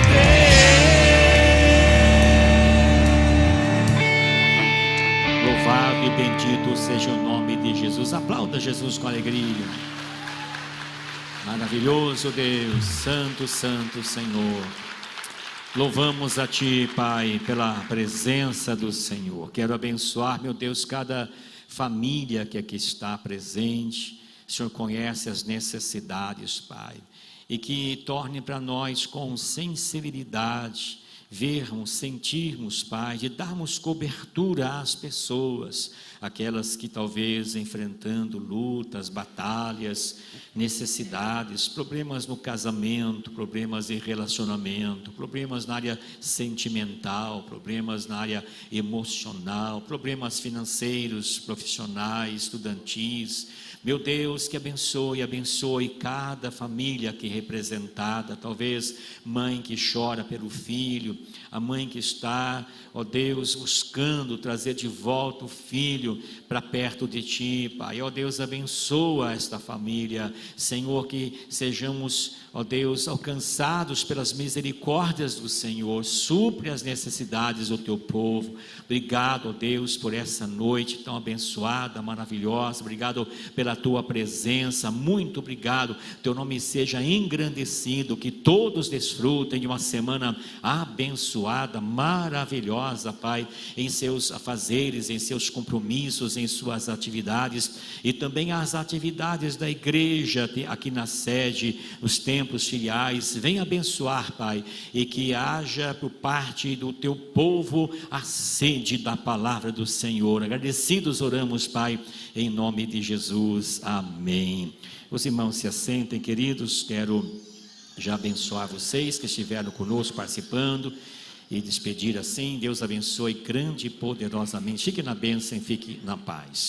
teu. Louvado e bendito seja o nome de Jesus. Aplauda Jesus com alegria. Maravilhoso Deus, Santo, Santo Senhor. Louvamos a Ti, Pai, pela presença do Senhor. Quero abençoar, meu Deus, cada família que aqui está presente. O Senhor conhece as necessidades, Pai, e que torne para nós com sensibilidade vermos, sentirmos, Pai, de darmos cobertura às pessoas, aquelas que talvez enfrentando lutas, batalhas, necessidades, problemas no casamento, problemas em relacionamento, problemas na área sentimental, problemas na área emocional, problemas financeiros, profissionais, estudantis. Meu Deus, que abençoe cada família aqui representada, talvez mãe que chora pelo filho, a mãe que está, ó Deus, buscando trazer de volta o filho para perto de Ti, Pai. Ó Deus, abençoa esta família, Senhor, que sejamos, ó Deus, alcançados pelas misericórdias do Senhor, supre as necessidades do Teu povo. Obrigado, ó Deus, por essa noite tão abençoada, maravilhosa. Obrigado pela Tua presença, muito obrigado. Teu nome seja engrandecido, que todos desfrutem de uma semana abençoada abençoada, maravilhosa, Pai, em seus afazeres, em seus compromissos, em suas atividades, e também as atividades da igreja aqui na sede, nos templos filiais. Vem abençoar, Pai, e que haja por parte do teu povo a sede da palavra do Senhor. Agradecidos oramos, Pai, em nome de Jesus, amém. Os irmãos se assentem, queridos. Quero já abençoar vocês que estiveram conosco participando e despedir assim. Deus abençoe grande e poderosamente. Fique na bênção e fique na paz.